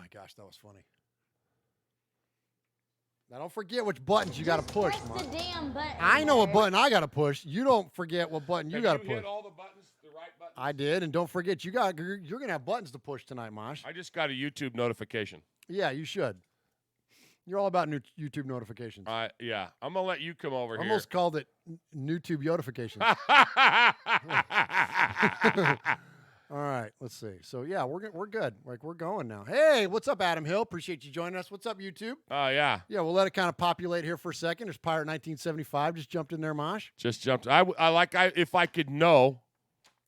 my gosh, that was funny. Now, don't forget which buttons you got to push. Press the damn button. I know what button I got to push. You don't forget what button you got to push. You hit all the buttons, the right buttons? I did, and don't forget, you're going to have buttons to push tonight, Mosh. I just got a YouTube notification. Yeah, you should. You're all about new YouTube notifications. Yeah, I'm going to let you come over here. Almost called it YouTube notifications. All right, let's see. So, yeah, we're good. Like, we're going now. Hey, what's up, Adam Hill? Appreciate you joining us. What's up, YouTube? Oh, yeah. Yeah, we'll let it kind of populate here for a second. There's Pirate 1975 just jumped in there, Mosh. Just jumped. If I could know.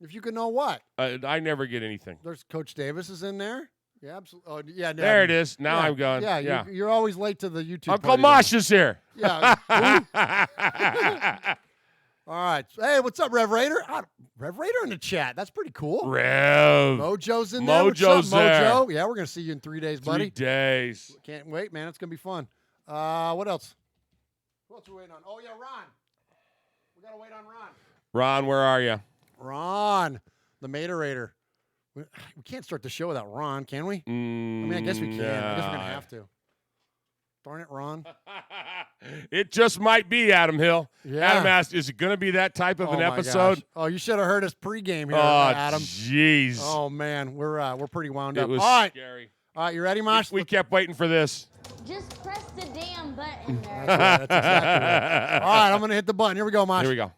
If you could know what? I never get anything. There's Coach Davis is in there. Yeah, absolutely. Oh, yeah. There it is. Now I'm going. Yeah. You're always late to the YouTube. Uncle Mosh is here. Yeah. All right. Hey, what's up, Rev Raider? Rev Raider in the chat. That's pretty cool. Rev. Mojo's in there. Mojo's there. Mojo? Yeah, we're going to see you in 3 days, buddy. 3 days. Can't wait, man. It's going to be fun. What else? Who else are we waiting on? Oh, yeah, Ron. We got to wait on Ron. Ron, where are you? Ron, the Materator. We can't start the show without Ron, can we? I mean, I guess we can. I guess we're going to have to. Darn it, Ron. It just might be, Adam Hill. Yeah. Adam asked, is it going to be that type of an episode? Gosh. Oh, you should have heard us pregame here, Oh, Adam. jeez. Oh, man. We're pretty wound up. It was All right. scary. All right, you ready, Mosh? We kept waiting for this. Just press the damn button there. That's exactly right. All right, I'm going to hit the button. Here we go, Mosh. Here we go.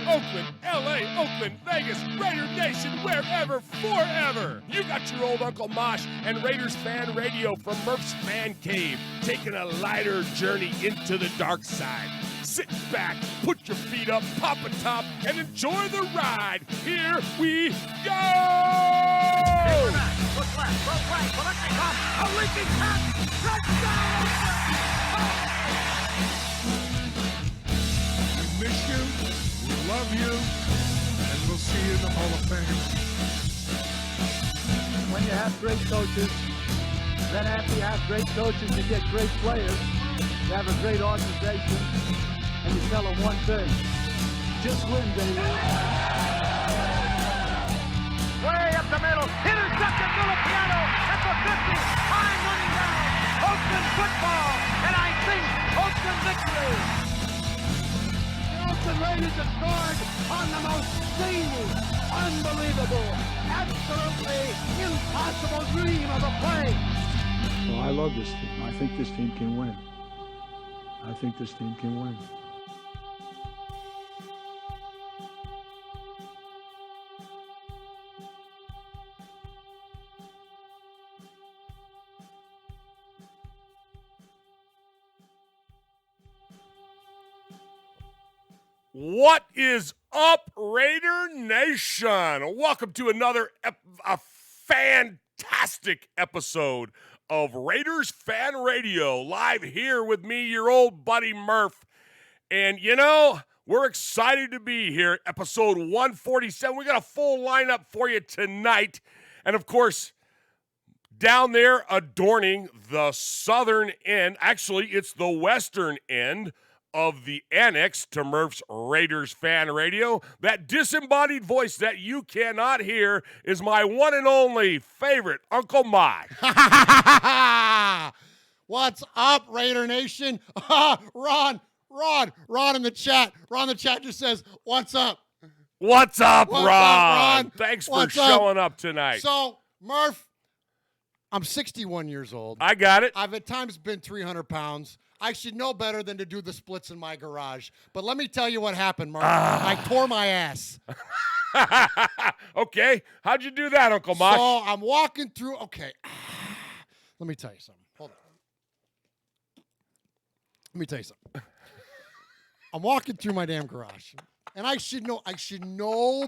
Oakland, L.A., Oakland, Vegas, Raider Nation, wherever, forever. You got your old Uncle Mosh and Raiders Fan Radio from Murf's Man Cave, taking a lighter journey into the dark side. Sit back, put your feet up, pop a top, and enjoy the ride. Here we go! Look left, look right, Biletnikoff, a leaping pass, touchdown! We miss you. We love you, and we'll see you in the Hall of Fame. When you have great coaches, then after you have great coaches, you get great players, you have a great organization, and you tell them one thing, just win, baby. Way up the middle, intercepted Biletnikoff at the 50, time running down, Oakland football, and I think Oakland victory. The Raiders have scored on the most zany, unbelievable, absolutely impossible dream of a play. Well, I love this team. I think this team can win. I think this team can win. What is up, Raider Nation? Welcome to another a fantastic episode of Raiders Fan Radio, live here with me, your old buddy Murf. And, we're excited to be here, episode 147. We got a full lineup for you tonight. And, of course, down there adorning the southern end, actually, it's the western end of the annex to Murf's Raiders Fan Radio. That disembodied voice that you cannot hear is my one and only favorite, Uncle Mosh. What's up, Raider Nation? Ron in the chat. Ron in the chat just says, what's up? What's up, What's Ron? up, Ron? Thanks What's for up? showing up tonight. So, Murf, I'm 61 years old. I got it. I've at times been 300 pounds. I should know better than to do the splits in my garage. But let me tell you what happened, Mark. I tore my ass. Okay. How'd you do that, Uncle Mosh? So I'm walking through. Okay. Let me tell you something. Hold on. Let me tell you something. I'm walking through my damn garage. And I should know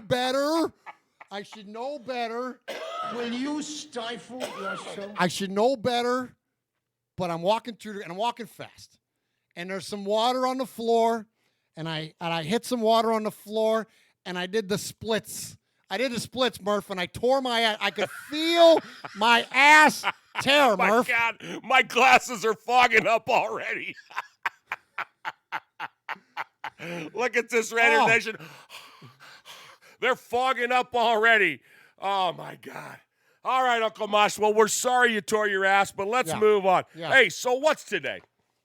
better. I should know better. Will you stifle yourself? I should know better. But I'm walking through, and I'm walking fast. And there's some water on the floor, and I hit some water on the floor, and I did the splits. I did the splits, Murf, and I tore my ass. I could feel my ass tear, Murf. My God, my glasses are fogging up already. Look at this, Raider Nation. They're fogging up already. Oh, my God. All right, Uncle Mosh. Well, we're sorry you tore your ass, but let's move on. Yeah. Hey, so what's today?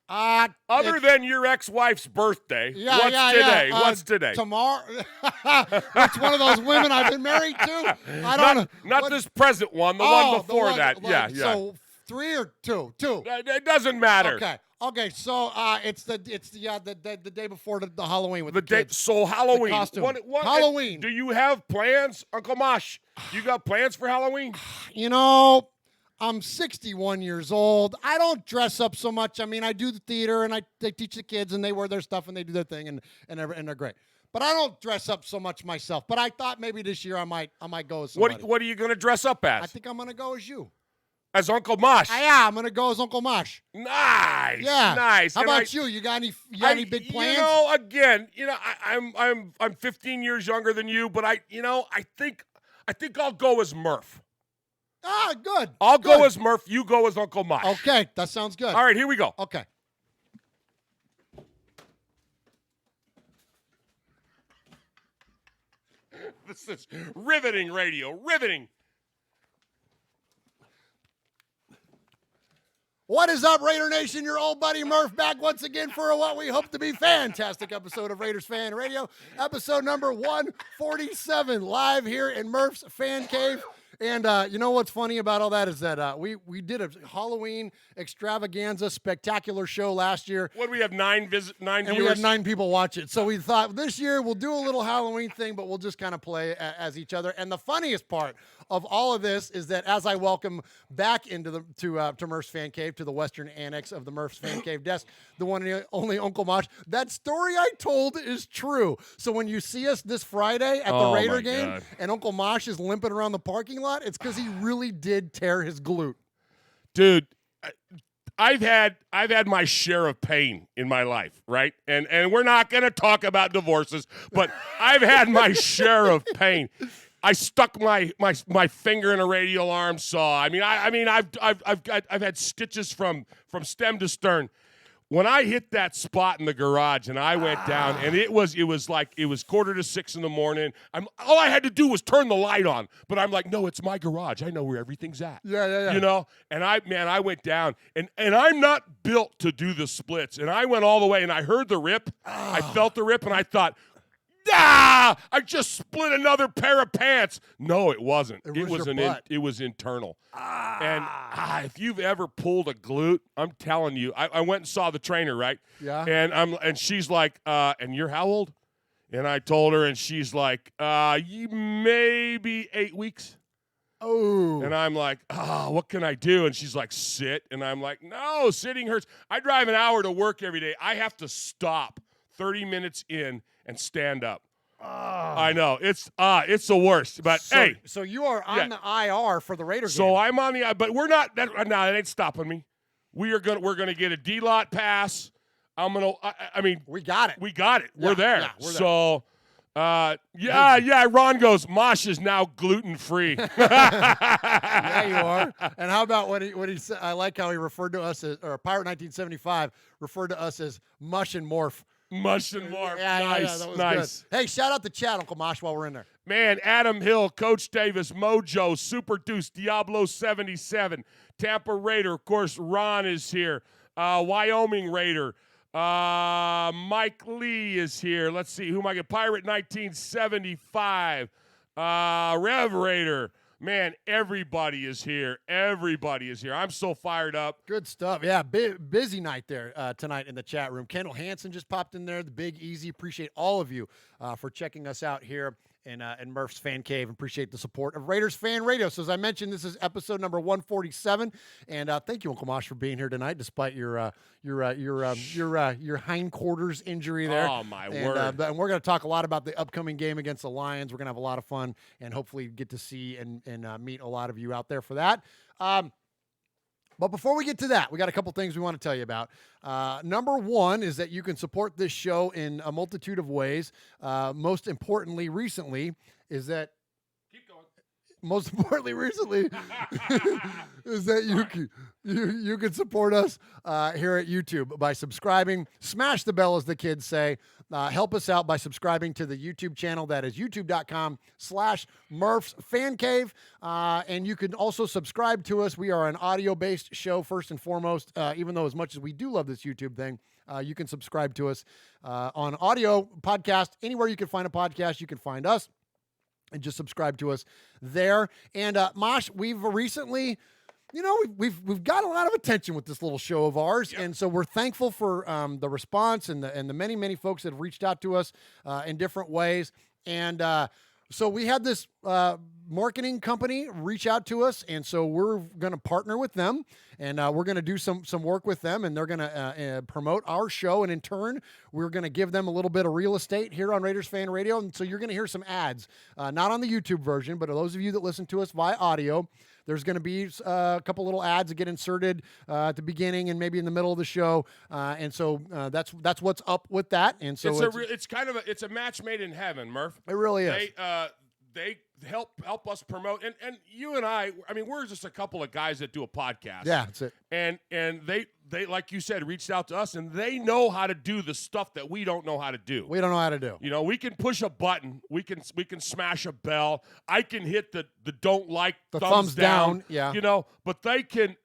Other than your ex-wife's birthday, what's today? What's today? Tomorrow. It's one of those women I've been married to. I don't know. Not this present one, the one before that. Yeah. So 3 or 2? 2. It doesn't matter. Okay. So it's the day before the Halloween with the kids. day. So Halloween. The costume. What, Halloween. Do you have plans, Uncle Mosh? You got plans for Halloween? You know, I'm 61 years old. I don't dress up so much. I mean, I do the theater and I teach the kids and they wear their stuff and they do their thing and they're great. But I don't dress up so much myself. But I thought maybe this year I might go as somebody. What are you going to dress up as? I think I'm going to go as you. As Uncle Mosh. Yeah, I'm going to go as Uncle Mosh. Nice. Yeah. Nice. How about you? You got any big plans? I'm 15 years younger than you, but I think I'll go as Murf. Good. I'll go as Murf. You go as Uncle Mosh. Okay, that sounds good. All right, here we go. Okay. This is riveting radio. Riveting. What is up, Raider Nation? Your old buddy Murf back once again for what we hope to be fantastic episode of Raiders Fan Radio, episode number 147, live here in Murf's Fan Cave. And you know what's funny about all that is that we did a Halloween extravaganza spectacular show last year. What do we have, 9 viewers? And we had 9 people watch it. So we thought this year we'll do a little Halloween thing, but we'll just kind of play as each other. And the funniest part of all of this is that as I welcome back into to Murf's Fan Cave, to the Western Annex of the Murf's Fan Cave desk, the one and only Uncle Mosh, that story I told is true. So when you see us this Friday at the Raider game and Uncle Mosh is limping around the parking lot, it's because he really did tear his glute. Dude, I've had my share of pain in my life, right? And we're not going to talk about divorces, but I've had my share of pain. I stuck my finger in a radial arm saw. I've had stitches from stem to stern. When I hit that spot in the garage and I went down, and it was 5:45 in the morning. All I had to do was turn the light on, but I'm like, no, it's my garage. I know where everything's at. Yeah. You know, and I went down, and I'm not built to do the splits, and I went all the way, and I heard the rip. I felt the rip, and I thought, I just split another pair of pants. No, it wasn't. It was internal. And if you've ever pulled a glute, I'm telling you, I went and saw the trainer, right? Yeah. And she's like, and you're how old? And I told her, and she's like, you maybe 8 weeks. Oh. And I'm like, what can I do? And she's like, sit. And I'm like, no, sitting hurts. I drive an hour to work every day. I have to stop 30 minutes in and stand up. I know. It's the worst. But hey. So you are on the IR for the Raiders game. So I'm on the but we're not that it ain't stopping me. We're gonna get a D-lot pass. We got it. We got it. We're there. Yeah, we're so Ron goes, Mosh is now gluten-free. Yeah, you are. And how about what he said? I like how he referred to us as, or Pirate 1975 referred to us as Mush and Morph. Mush and Morph. Yeah, nice. that was nice. Good. Hey, shout out to Chad, Uncle Mosh, while we're in there. Man, Adam Hill, Coach Davis, Mojo, Super Deuce, Diablo 77, Tampa Raider. Of course, Ron is here. Wyoming Raider. Mike Lee is here. Let's see. Who am I getting? Pirate 1975. Rev Raider. Man, everybody is here. Everybody is here. I'm so fired up. Good stuff. Yeah, busy night there tonight in the chat room. Kendall Hansen just popped in there. The Big Easy. Appreciate all of you for checking us out here in Murf's Fan Cave. Appreciate the support of Raiders Fan Radio. So as I mentioned, this is episode number 147, and thank you, Uncle Mosh, for being here tonight, despite your hindquarters injury there. Oh my And word! we're going to talk a lot about the upcoming game against the Lions. We're going to have a lot of fun, and hopefully get to see and meet a lot of you out there for that. But before we get to that, we got a couple things we want to tell you about. Number one is that you can support this show in a multitude of ways. Most importantly, recently, is that most importantly, recently, is that you can support us here at YouTube by subscribing. Smash the bell, as the kids say. Help us out by subscribing to the YouTube channel. That is youtube.com/Murf's Fan Cave. And you can also subscribe to us. We are an audio-based show, first and foremost, even though as much as we do love this YouTube thing, you can subscribe to us on audio podcast. Anywhere you can find a podcast, you can find us. And just subscribe to us there. And Mosh, we've recently, we've got a lot of attention with this little show of ours, and so we're thankful for the response and the many folks that have reached out to us in different ways. And so we had this marketing company reach out to us, and so we're going to partner with them, and we're going to do some work with them, and they're going to promote our show, and in turn, we're going to give them a little bit of real estate here on Raiders Fan Radio, and so you're going to hear some ads, not on the YouTube version, but those of you that listen to us via audio, there's going to be a couple little ads that get inserted at the beginning and maybe in the middle of the show, and so that's what's up with that. And so it's a match made in heaven, Murph. It really is. They help us promote, and you and I mean, we're just a couple of guys that do a podcast. Yeah, that's it. And they like you said, reached out to us, and they know how to do the stuff that we don't know how to do. We don't know how to do. We can push a button, we can smash a bell. I can hit the don't like the thumbs down. Yeah. But they can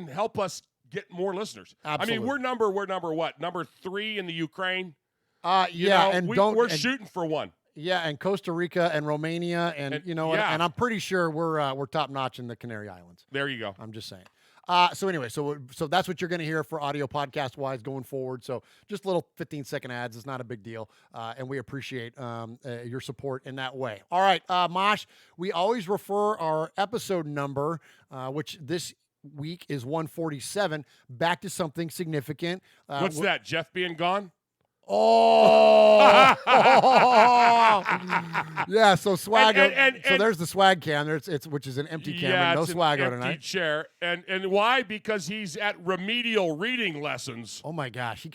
help us get more listeners. Absolutely. I mean, we're number what? Number 3 in the Ukraine. We're shooting for one. Yeah, and Costa Rica and Romania, and and I'm pretty sure we're top notch in the Canary Islands. There you go. I'm just saying. So anyway, so that's what you're going to hear for audio podcast wise going forward. So just little 15-second ads. It's not a big deal, and we appreciate your support in that way. All right, Mosh, we always refer our episode number, which this week is 147, back to something significant. What's that? Jeff being gone? Oh, yeah. So Swaggo. So there's the swag can. It's which is an empty can. Yeah, no it's Swaggo an empty tonight. Chair. And why? Because he's at remedial reading lessons. Oh my gosh, he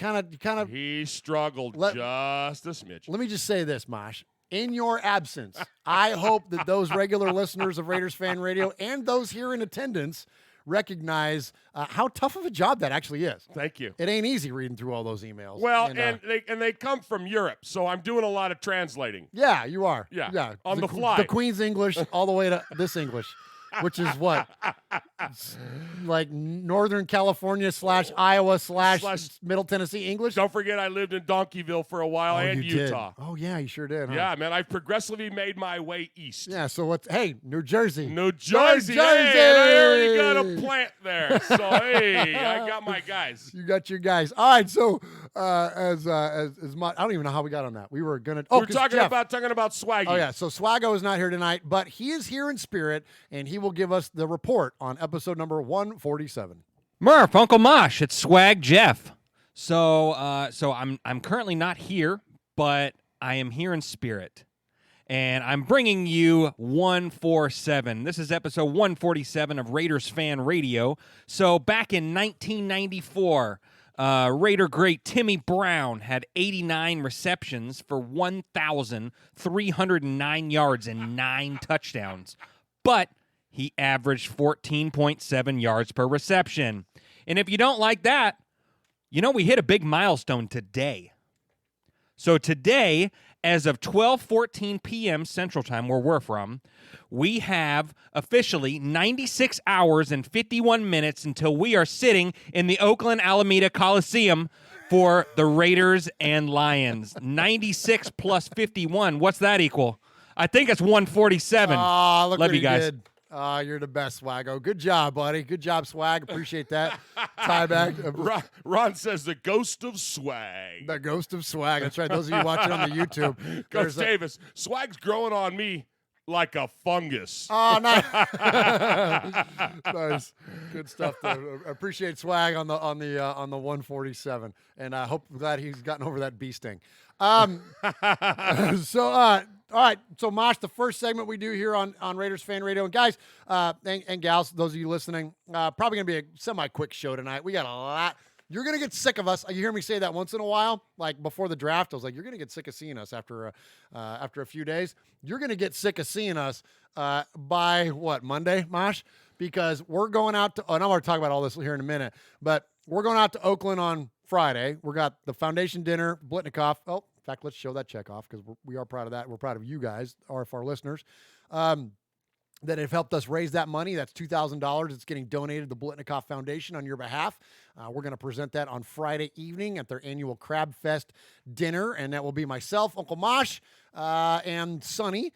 struggled just a smidge. Let me just say this, Mosh. In your absence, I hope that those regular listeners of Raiders Fan Radio and those here in attendance recognize how tough of a job that actually is. Thank you. It ain't easy reading through all those emails. Well, and they come from Europe, so I'm doing a lot of translating. Yeah, you are. Yeah. On the fly. The Queen's English all the way to this English, which is what? Like Northern California / Iowa / Middle Tennessee English. Don't forget I lived in Donkeyville for a while and Utah. Oh, yeah, you sure did, huh? Yeah, man, I've progressively made my way east. Yeah, so New Jersey. New Jersey. Hey, I already got a plant there. So, hey, I got my guys. You got your guys. All right, so as much, I don't even know how we got on that. We were going to we're talking about Swaggy. Oh, yeah, so Swaggo is not here tonight, but he is here in spirit, and he will give us the report on episode number 147. Murf, Uncle Mosh, it's Swag Jeff. So I'm currently not here, but I am here in spirit. And I'm bringing you 147. This is episode 147 of Raiders Fan Radio. So back in 1994, Raider great Timmy Brown had 89 receptions for 1,309 yards and 9 touchdowns. But he averaged 14.7 yards per reception. And if you don't like that, we hit a big milestone today. So today, as of 12:14 p.m. Central Time, where we're from, we have officially 96 hours and 51 minutes until we are sitting in the Oakland Alameda Coliseum for the Raiders and Lions. 96 plus 51, what's that equal? I think it's 147. Oh, look Love what you guys. Did. You're the best, Swaggo. Good job, buddy. Good job, Swag. Appreciate that. Tie back. Ron says the ghost of Swag. The ghost of Swag. That's right. Those of you watching on the YouTube. Coach Davis, Swag's growing on me like a fungus. Oh, nice. Nice. Good stuff there. Appreciate Swag on the 147. And I glad he's gotten over that bee sting. All right, so Mosh, the first segment we do here on Raiders Fan Radio, and guys and gals, those of you listening, probably gonna be a semi-quick show tonight. We got a you're going to get sick of us. You hear me say that once in a while, like before the draft. I was like, you're going to get sick of seeing us after a few days. You're going to get sick of seeing us by what, Monday, Mosh? Because we're going out to, and I'm going to talk about all this here in a minute, but we're going out to Oakland on Friday. We got the foundation dinner, Biletnikoff. Oh, in fact, let's show that check off because we are proud of that. We're proud of you guys, RFR listeners, that have helped us raise that money. That's $2,000. It's getting donated to the Biletnikoff Foundation on your behalf. We're going to present that on Friday evening at their annual Crab Fest dinner, and that will be myself, Uncle Mosh, and Sonny,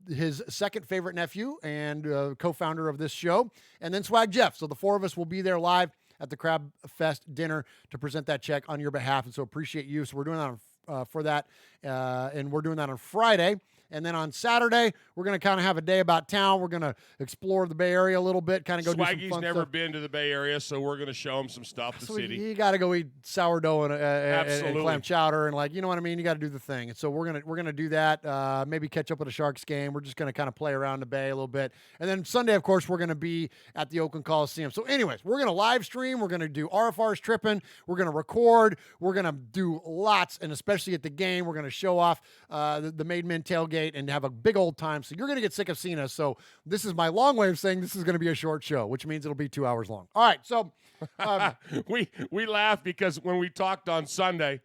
his second favorite nephew and co-founder of this show, and then Swag Jeff. So the four of us will be there live at the Crab Fest dinner to present that check on your behalf, and so appreciate you. So we're doing that for that, and we're doing that on Friday. And then on Saturday, we're going to kind of have a day about town. We're going to explore the Bay Area a little bit, kind of go do some fun Swaggy's never stuff. been to the Bay Area, so we're going to show him some stuff, the city. You got to go eat sourdough and Absolutely. clam chowder and, like, you know what I mean? You got to do the thing. And so we're gonna do that, maybe catch up with a Sharks game. We're just going to kind of play around the Bay a little bit. And then Sunday, of course, we're going to be at the Oakland Coliseum. So anyways, we're going to live stream. We're going to do RFR's tripping. We're going to record. We're going to do lots, and especially at the game, we're going to show off the Made Men tailgate and have a big old time. So you're going to get sick of seeing us. So this is my long way of saying this is going to be a short show, which means it'll be 2 hours long. All right. So we laugh because when we talked on Sunday,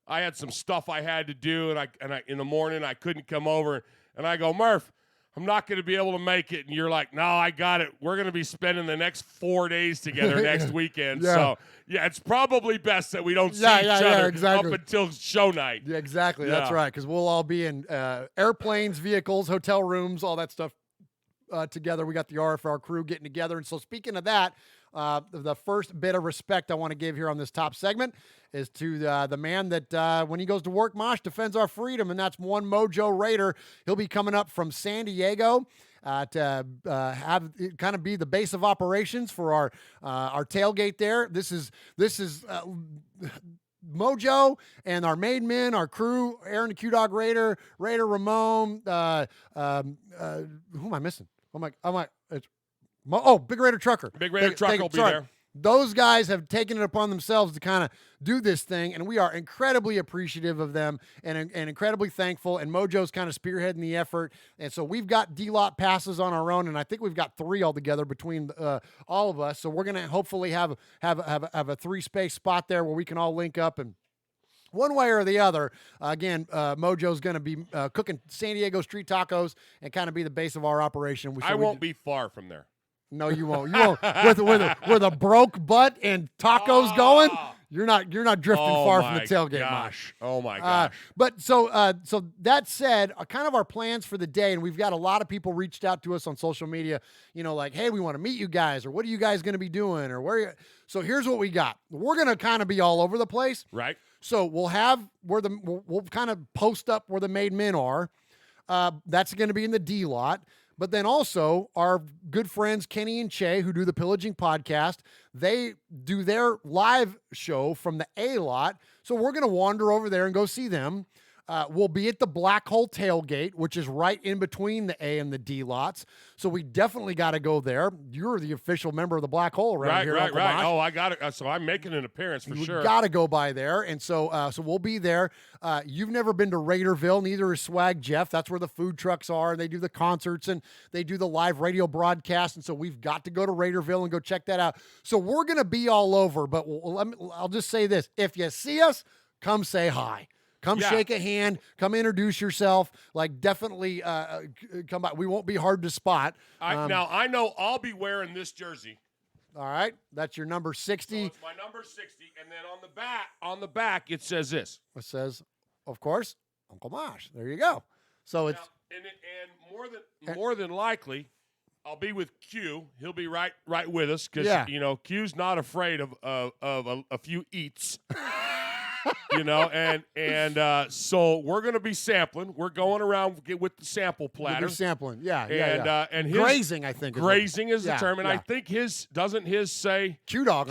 I had some stuff I had to do, and I in the morning I couldn't come over, and I go, Murph, I'm not going to be able to make it. And you're like, no, I got it. We're going to be spending the next 4 days together next weekend. Yeah. So, yeah, it's probably best that we don't see each other exactly. up until show night. Yeah, exactly. That's Yeah. right. Because we'll all be in airplanes, vehicles, hotel rooms, all that stuff together. We got the RFR crew getting together. And so speaking of that, the first bit of respect I want to give here on this top segment is to the man that when he goes to work, Mosh, defends our freedom, and that's one Mojo Raider. He'll be coming up from San Diego to have it kind of be the base of operations for our tailgate there. This is Mojo and our Made Men, our crew, Aaron the Q-Dog Raider, Ramon, who am I missing? It's Big Raider Trucker. Big Raider Trucker will be there. Those guys have taken it upon themselves to kind of do this thing, and we are incredibly appreciative of them and incredibly thankful. And Mojo's kind of spearheading the effort. And so we've got D-lot passes on our own, and I think we've got 3 altogether between all of us. So we're going to hopefully have a 3-space spot there where we can all link up and one way or the other. Again, Mojo's going to be cooking San Diego street tacos and kind of be the base of our operation. I won't be far from there. No, you won't. You won't. With a broke butt and tacos going, you're not drifting far from the tailgate, Mosh. Oh my gosh! But so that said, kind of our plans for the day, and we've got a lot of people reached out to us on social media. You know, like, hey, we want to meet you guys, or what are you guys going to be doing, or where? So here's what we got. We're going to kind of be all over the place, right? So we'll have we'll kind of post up where the Made Men are. That's going to be in the D lot. But then also our good friends Kenny and Che, who do the Pillaging podcast, they do their live show from the A lot. So we're going to wander over there and go see them. We'll be at the Black Hole Tailgate, which is right in between the A and the D lots. So we definitely got to go there. You're the official member of the Black Hole around here. Right. Mosh. Oh, I got it. So I'm making an appearance for sure. Got to go by there. And so we'll be there. You've never been to Raiderville. Neither is Swag Jeff. That's where the food trucks are. And they do the concerts and they do the live radio broadcast. And so we've got to go to Raiderville and go check that out. So we're going to be all over. But I'll just say this. If you see us, come say hi. Come shake a hand. Come introduce yourself. Like, definitely come by. We won't be hard to spot. Now, I know I'll be wearing this jersey. All right. That's your number 60. So it's my number 60. And then on the back, it says this. It says, of course, Uncle Mosh. There you go. So it's and more than likely, I'll be with Q. He'll be right with us because Q's not afraid of a few eats. So we're going to be sampling. We're going around with the sample platter. You're sampling, yeah. And his, grazing, I think. Grazing is the term, and I think doesn't his say Q-Dog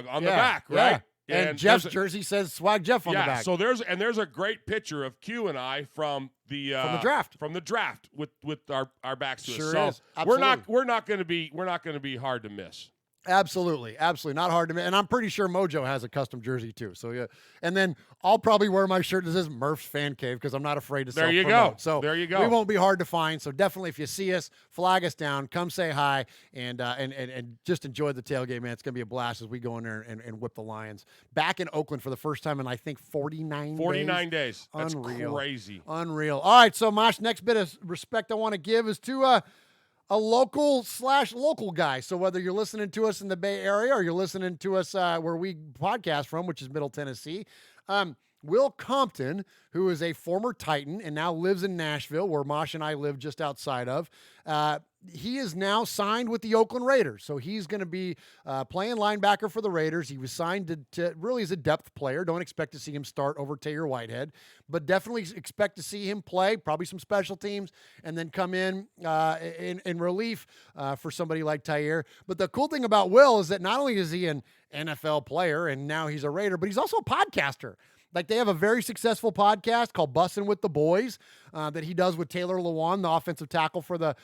on the back, right? And Jeff's jersey says Swag Jeff on the back. So there's a great picture of Q and I from the draft. From the draft with our backs to us. Sure So is. Absolutely. we're not going to be hard to miss. Absolutely. Not hard to make. And I'm pretty sure Mojo has a custom jersey too. So yeah. And then I'll probably wear my shirt that says Murf's Fan Cave because I'm not afraid to There you self-promote. go. So there you go. we won't be hard to find. So definitely if you see us, flag us down, come say hi, and just enjoy the tailgate, man. It's going to be a blast as we go in there and whip the Lions. Back in Oakland for the first time in, I think, 49 days. That's Unreal. crazy. Unreal. All right, so Mosh, next bit of respect I want to give is to a local guy. So whether you're listening to us in the Bay Area or you're listening to us where we podcast from, which is Middle Tennessee, Will Compton, who is a former Titan and now lives in Nashville, where Mosh and I live just outside of, he is now signed with the Oakland Raiders. So he's going to be playing linebacker for the Raiders. He was signed to really as a depth player. Don't expect to see him start over Taylor Whitehead, but definitely expect to see him play, probably some special teams, and then come in relief for somebody like Tyre. But the cool thing about Will is that not only is he an NFL player and now he's a Raider, but he's also a podcaster. Like, they have a very successful podcast called Bussin' with the Boys that he does with Taylor Lewan, the offensive tackle for the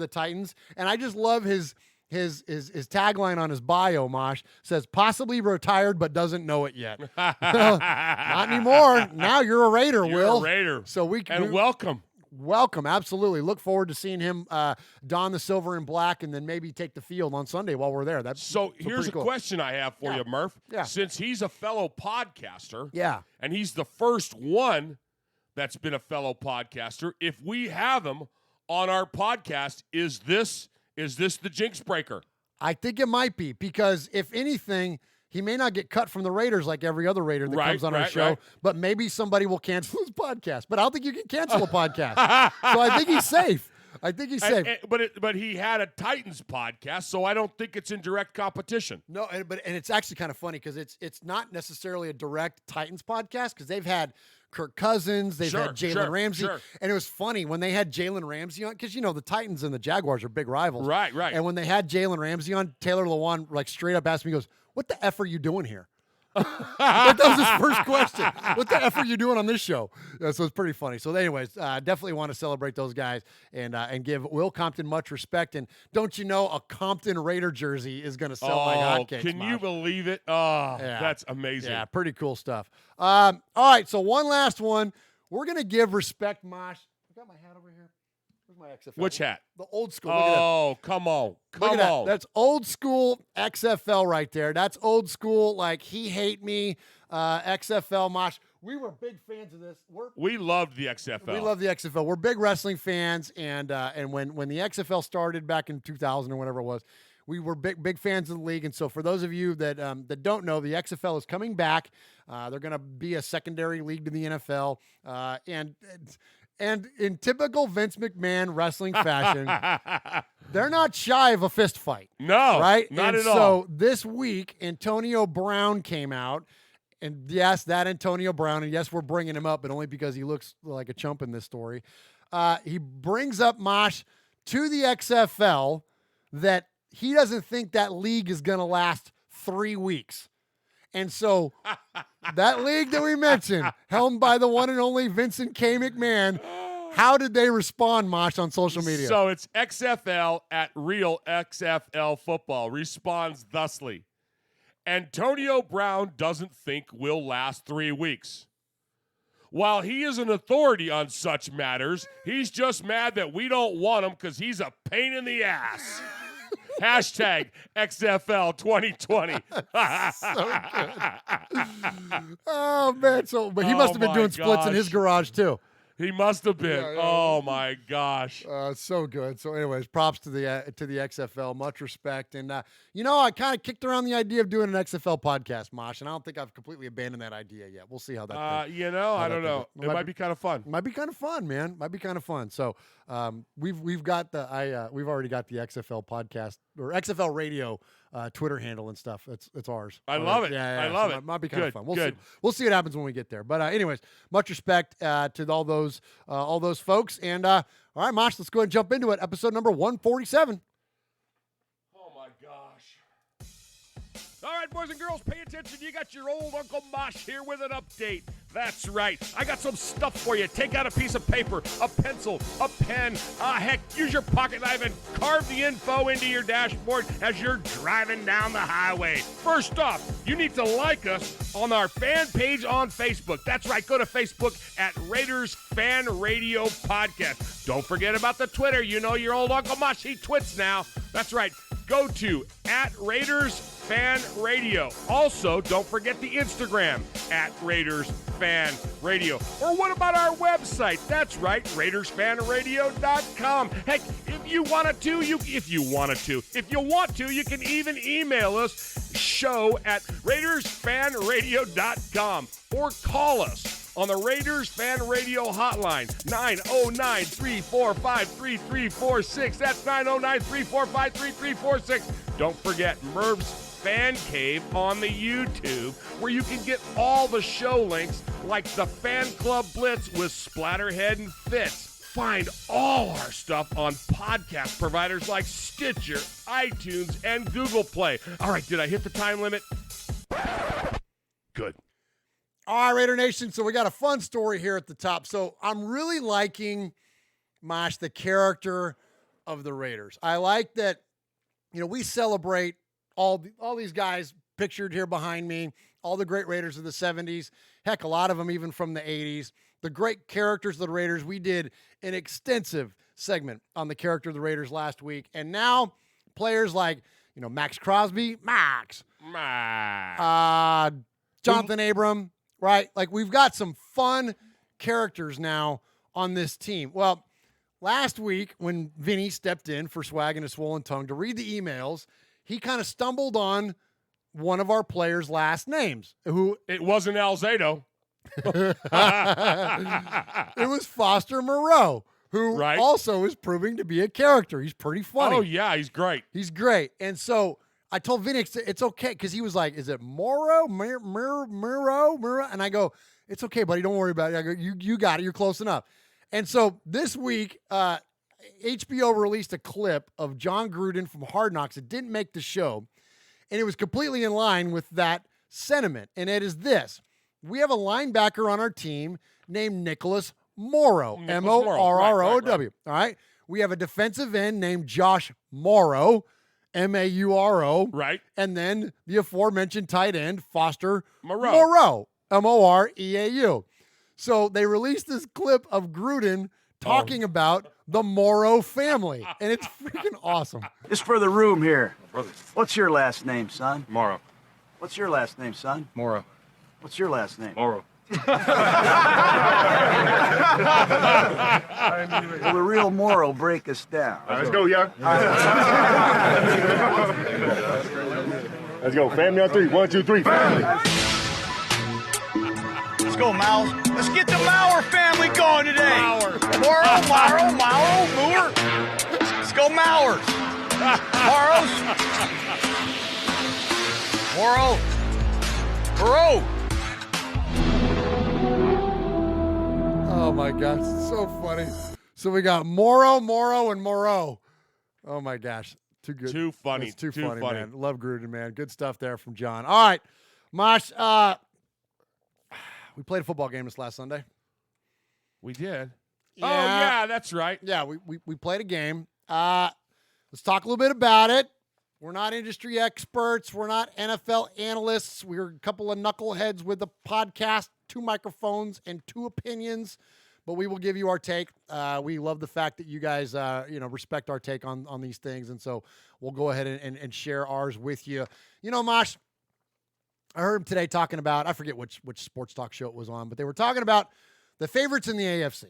Titans. And I just love his tagline on his bio, Mosh. Says, possibly retired but doesn't know it yet. Not anymore. Now you're a Raider, You're Will. a Raider. So welcome. Welcome, absolutely. Look forward to seeing him don the silver and black and then maybe take the field on Sunday while we're there. So here's a question I have for you, Murf. Yeah. Since he's a fellow podcaster, Yeah. and he's the first one that's been a fellow podcaster, if we have him on our podcast, is this the jinx breaker? I think it might be, because if anything, he may not get cut from the Raiders like every other Raider that comes on our show, but maybe somebody will cancel his podcast. But I don't think you can cancel a podcast. So I think he's safe. But he had a Titans podcast, so I don't think it's in direct competition. No, and it's actually kind of funny because it's not necessarily a direct Titans podcast, because they've had Kirk Cousins, they've had Jalen Ramsey. And it was funny when they had Jalen Ramsey on, because, the Titans and the Jaguars are big rivals. Right. And when they had Jalen Ramsey on, Taylor Lewan straight up asked me, he goes, "What the F are you doing here?" That was his first question. What the F are you doing on this show? So it's pretty funny. So anyways, definitely want to celebrate those guys and give Will Compton much respect. And don't you know, a Compton Raider jersey is going to sell like hotcakes. Can you believe it? Oh, yeah. That's amazing. Yeah, pretty cool stuff. All right, so one last one. We're going to give respect, Mosh. I got my hat over here. Where's my XFL? Which hat? The old school. Oh, come on. Come on. That's old school XFL right there. That's old school, like, he hate me, XFL, Mosh. We were big fans of this. We loved the XFL. We love the XFL. We're big wrestling fans, and when the XFL started back in 2000 or whatever it was, we were big fans of the league. And so for those of you that don't know, the XFL is coming back. They're going to be a secondary league to the NFL, and in typical Vince McMahon wrestling fashion, they're not shy of a fist fight. No, right? Not at all. So this week, Antonio Brown came out. And yes, that Antonio Brown, and yes, we're bringing him up, but only because he looks like a chump in this story. He brings up, Mosh, to the XFL that he doesn't think that league is going to last 3 weeks. And so that league that we mentioned, helmed by the one and only Vincent K. McMahon, how did they respond, Mosh, on social media? So it's XFL at Real XFL Football responds thusly. Antonio Brown doesn't think we'll last 3 weeks. While he is an authority on such matters, he's just mad that we don't want him because he's a pain in the ass. Hashtag XFL 2020. So good. Oh, man. But he must have been doing splits in his garage, too. He must have been. Yeah. Oh, my gosh. So good. So anyways, props to the XFL. Much respect. And, I kind of kicked around the idea of doing an XFL podcast, Mosh, and I don't think I've completely abandoned that idea yet. We'll see how that goes. I don't know. It might be kind of fun. Might be kind of fun, man. Might be kind of fun. So we've already got the XFL podcast or XFL radio Twitter handle and stuff. It's ours. I love it. Yeah, I love so it. Might be kind of fun. Good. We'll see what happens when we get there. But anyways, much respect to all those folks. And all right, Mosh, let's go ahead and jump into it. Episode number 147. Oh my gosh. All right, boys and girls, pay attention. You got your old Uncle Mosh here with an update That's right. I got some stuff for you. Take out a piece of paper, a pencil, a pen. Heck, use your pocket knife and carve the info into your dashboard as you're driving down the highway. First off, you need to like us on our fan page on Facebook. That's right. Go to Facebook at Raiders Fan Radio Podcast. Don't forget about the Twitter. You know your old Uncle Mosh, he twits now. That's right. Go to at Raiders Fan Radio. Also, don't forget the Instagram at Raiders Fan Radio. Or what about our website? That's right, RaidersFanRadio.com. Heck, if you want to, you can even email us, show at RaidersFanRadio.com, or call us on the Raiders Fan Radio hotline, 909-345-3346. That's 909-345-3346. Don't forget Murf's Fan Cave on the YouTube, where you can get all the show links like the Fan Club Blitz with Splatterhead and Fitz. Find all our stuff on podcast providers like Stitcher, iTunes, and Google Play. All right, did I hit the time limit? Good. All right, Raider Nation, so we got a fun story here at the top. So I'm really liking, Mosh, the character of the Raiders. I like that, we celebrate all these guys pictured here behind me, all the great Raiders of the 70s, heck, a lot of them even from the 80s, the great characters of the Raiders. We did an extensive segment on the character of the Raiders last week, and now players like, Max Crosby, Jonathan Abram, right? Like, we've got some fun characters now on this team. Well, last week when Vinny stepped in for Swag and a Swollen Tongue to read the emails, he kind of stumbled on one of our players' last names. Who It wasn't Alzado. it was Foster Moreau, who also is proving to be a character. He's pretty funny. Oh, yeah, he's great. He's great. And so I told Vinny it's okay, because he was like, is it Moro? Muro? And I go, it's okay, buddy. Don't worry about it. I go, you got it. You're close enough. And so this week, HBO released a clip of John Gruden from Hard Knocks. It didn't make the show, and it was completely in line with that sentiment. And it is this. We have a linebacker on our team named Nicholas Morrow, Morrow. All right? We have a defensive end named Josh Morrow, Mauro. Right. And then the aforementioned tight end, Foster Moreau, Moreau. So they released this clip of Gruden talking about the Morrow family, and it's freaking awesome. Just for the room here. What's your last name, son? Morrow. What's your last name, son? Morrow. What's your last name? Morrow. Well, the real Morrow break us down. Let's go, y'all. Let's go. Family on three. 1, 2, 3. Family. Let's go, Mouse. Let's get the Mauer family going today. Mauer, Moor. Let's go, Mauers. Moreau. Oh my gosh, it's so funny. So we got Morrow, and Moreau. Oh my gosh, too good. Too funny. It's too funny, man. Love Gruden, man. Good stuff there from John. All right, Mosh. We played a football game this last Sunday. We did. Yeah. Oh yeah, that's right. Yeah, we played a game. Let's talk a little bit about it. We're not industry experts. We're not NFL analysts. We're a couple of knuckleheads with a podcast, 2 microphones, and 2 opinions. But we will give you our take. We love the fact that you guys, respect our take on these things. And so we'll go ahead and share ours with you. Mosh, I heard him today talking about, I forget which sports talk show it was on, but they were talking about the favorites in the AFC.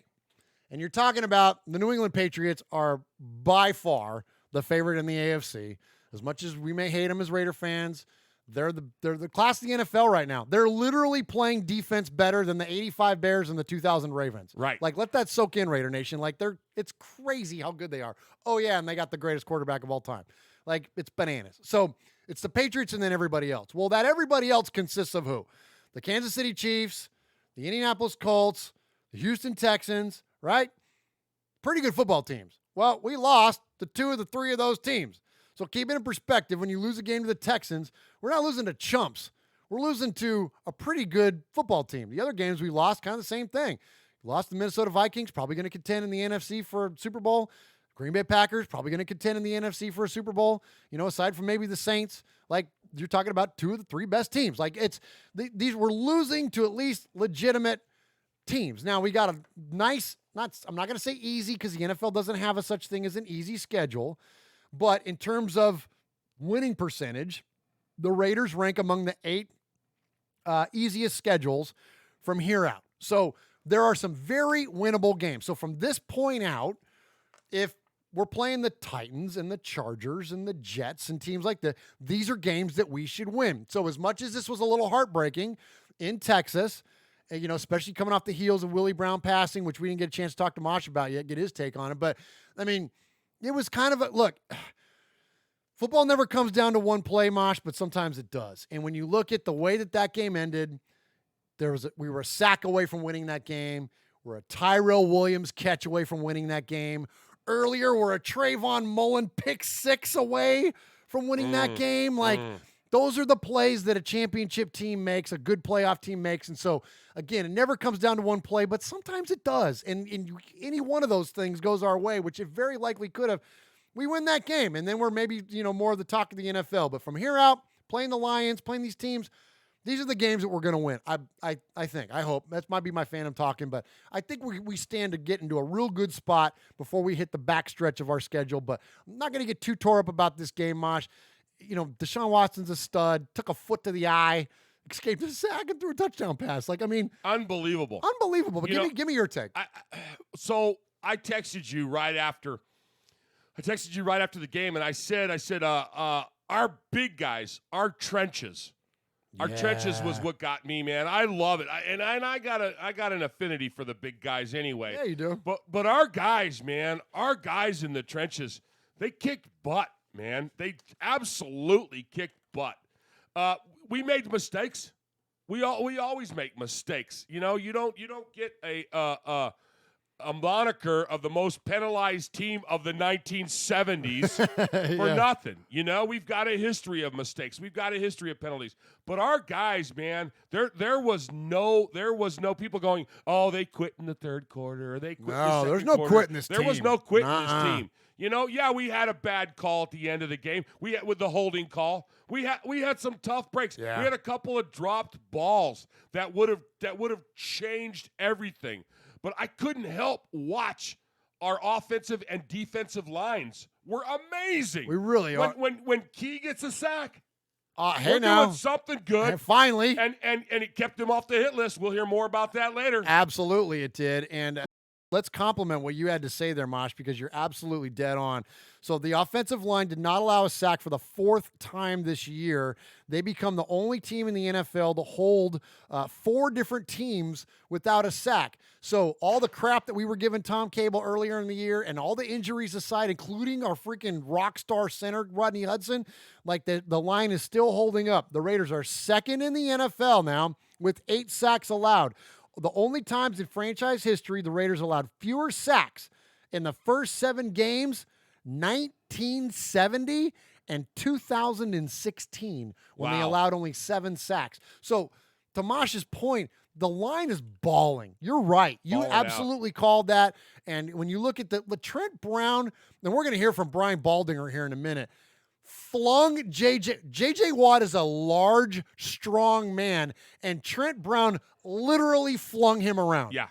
And you're talking about the New England Patriots are by far the favorite in the AFC. As much as we may hate them as Raider fans, they're the class of the NFL right now. They're literally playing defense better than the 85 Bears and the 2000 Ravens. Right. Like, let that soak in, Raider Nation. Like, it's crazy how good they are. Oh, yeah, and they got the greatest quarterback of all time. Like, it's bananas. So it's the Patriots and then everybody else. Well, that everybody else consists of who? The Kansas City Chiefs, the Indianapolis Colts, the Houston Texans, right? Pretty good football teams. Well, we lost to 2 of the 3 of those teams. So keep it in perspective. When you lose a game to the Texans, we're not losing to chumps. we're losing to a pretty good football team. The other games we lost, kind of the same thing. Lost the Minnesota Vikings, probably going to contend in the NFC for a Super Bowl. Green Bay Packers, probably going to contend in the NFC for a Super Bowl. Aside from maybe the Saints, like you're talking about 2 of the 3 best teams. Like these we're losing to at least legitimate teams. Now we got a nice, I'm not going to say easy because the NFL doesn't have a such thing as an easy schedule, but in terms of winning percentage, the Raiders rank among the 8 easiest schedules from here out. So there are some very winnable games. So from this point out, if we're playing the Titans and the Chargers and the Jets and teams like that, these are games that we should win. So as much as this was a little heartbreaking in Texas, especially coming off the heels of Willie Brown passing, which we didn't get a chance to talk to Mosh about yet, get his take on it. But, I mean, it was kind of look, football never comes down to one play, Mosh, but sometimes it does. And when you look at the way that game ended, we were a sack away from winning that game. We're a Tyrell Williams catch away from winning that game. Earlier, we're a Trayvon Mullen pick 6 away from winning that game. Those are the plays that a championship team makes, a good playoff team makes. And so, again, it never comes down to one play, but sometimes it does. And any one of those things goes our way, which it very likely could have. We win that game, and then we're maybe, more of the talk of the NFL. But from here out, playing the Lions, playing these teams, these are the games that we're going to win. I think. I hope. That might be my phantom talking, but I think we stand to get into a real good spot before we hit the backstretch of our schedule. But I'm not going to get too tore up about this game, Mosh. Deshaun Watson's a stud, took a foot to the eye, escaped a sack, and threw a touchdown pass. Unbelievable. Unbelievable. But give me your take. So I texted you right after the game, and I said, our big guys, our trenches. Our trenches was what got me, man. I love it, I got an affinity for the big guys anyway. Yeah, you do. But our guys, man, our guys in the trenches, they kicked butt, man. They absolutely kicked butt. We made mistakes. We always make mistakes. You don't get a moniker of the most penalized team of the 1970s for nothing. We've got a history of mistakes. We've got a history of penalties. But our guys, man, there was no people going, oh, they quit in the third quarter or they quit in the second there's no quarter. quitting this team. There was no quitting this team. We had a bad call at the end of the game. We had with the holding call. We had some tough breaks. Yeah. We had a couple of dropped balls that would have changed everything. But I couldn't help watch our offensive and defensive lines were amazing. We really are. When Key gets a sack, we're doing something good. And finally. And it kept him off the hit list. We'll hear more about that later. Absolutely it did. And let's compliment what you had to say there, Mosh, because you're absolutely dead on. So the offensive line did not allow a sack for the 4th time this year. They become the only team in the NFL to hold 4 different teams without a sack. So all the crap that we were giving Tom Cable earlier in the year and all the injuries aside, including our freaking rock star center, Rodney Hudson, the line is still holding up. The Raiders are 2nd in the NFL now with 8 sacks allowed. The only times in franchise history the Raiders allowed fewer sacks in the first 7 games, 1970 and 2016, when they allowed only 7 sacks. So, to Mosh's point, the line is balling. You're right. You absolutely called that. And when you look at the Trent Brown, and we're going to hear from Brian Baldinger here in a minute, flung J.J. Watt is a large, strong man, and Trent Brown literally flung him around. Yeah.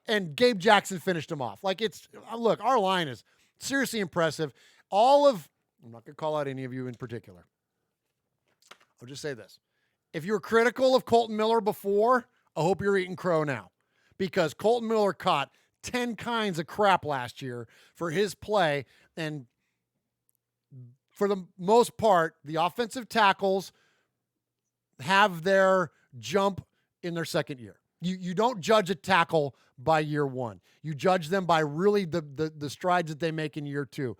And Gabe Jackson finished him off. Look, our line is seriously impressive. I'm not going to call out any of you in particular. I'll just say this. If you were critical of Colton Miller before, I hope you're eating crow now, because Colton Miller caught 10 kinds of crap last year for his play, and for the most part, the offensive tackles have their jump in their second year. You don't judge a tackle by year 1. You judge them by really the strides that they make in year 2.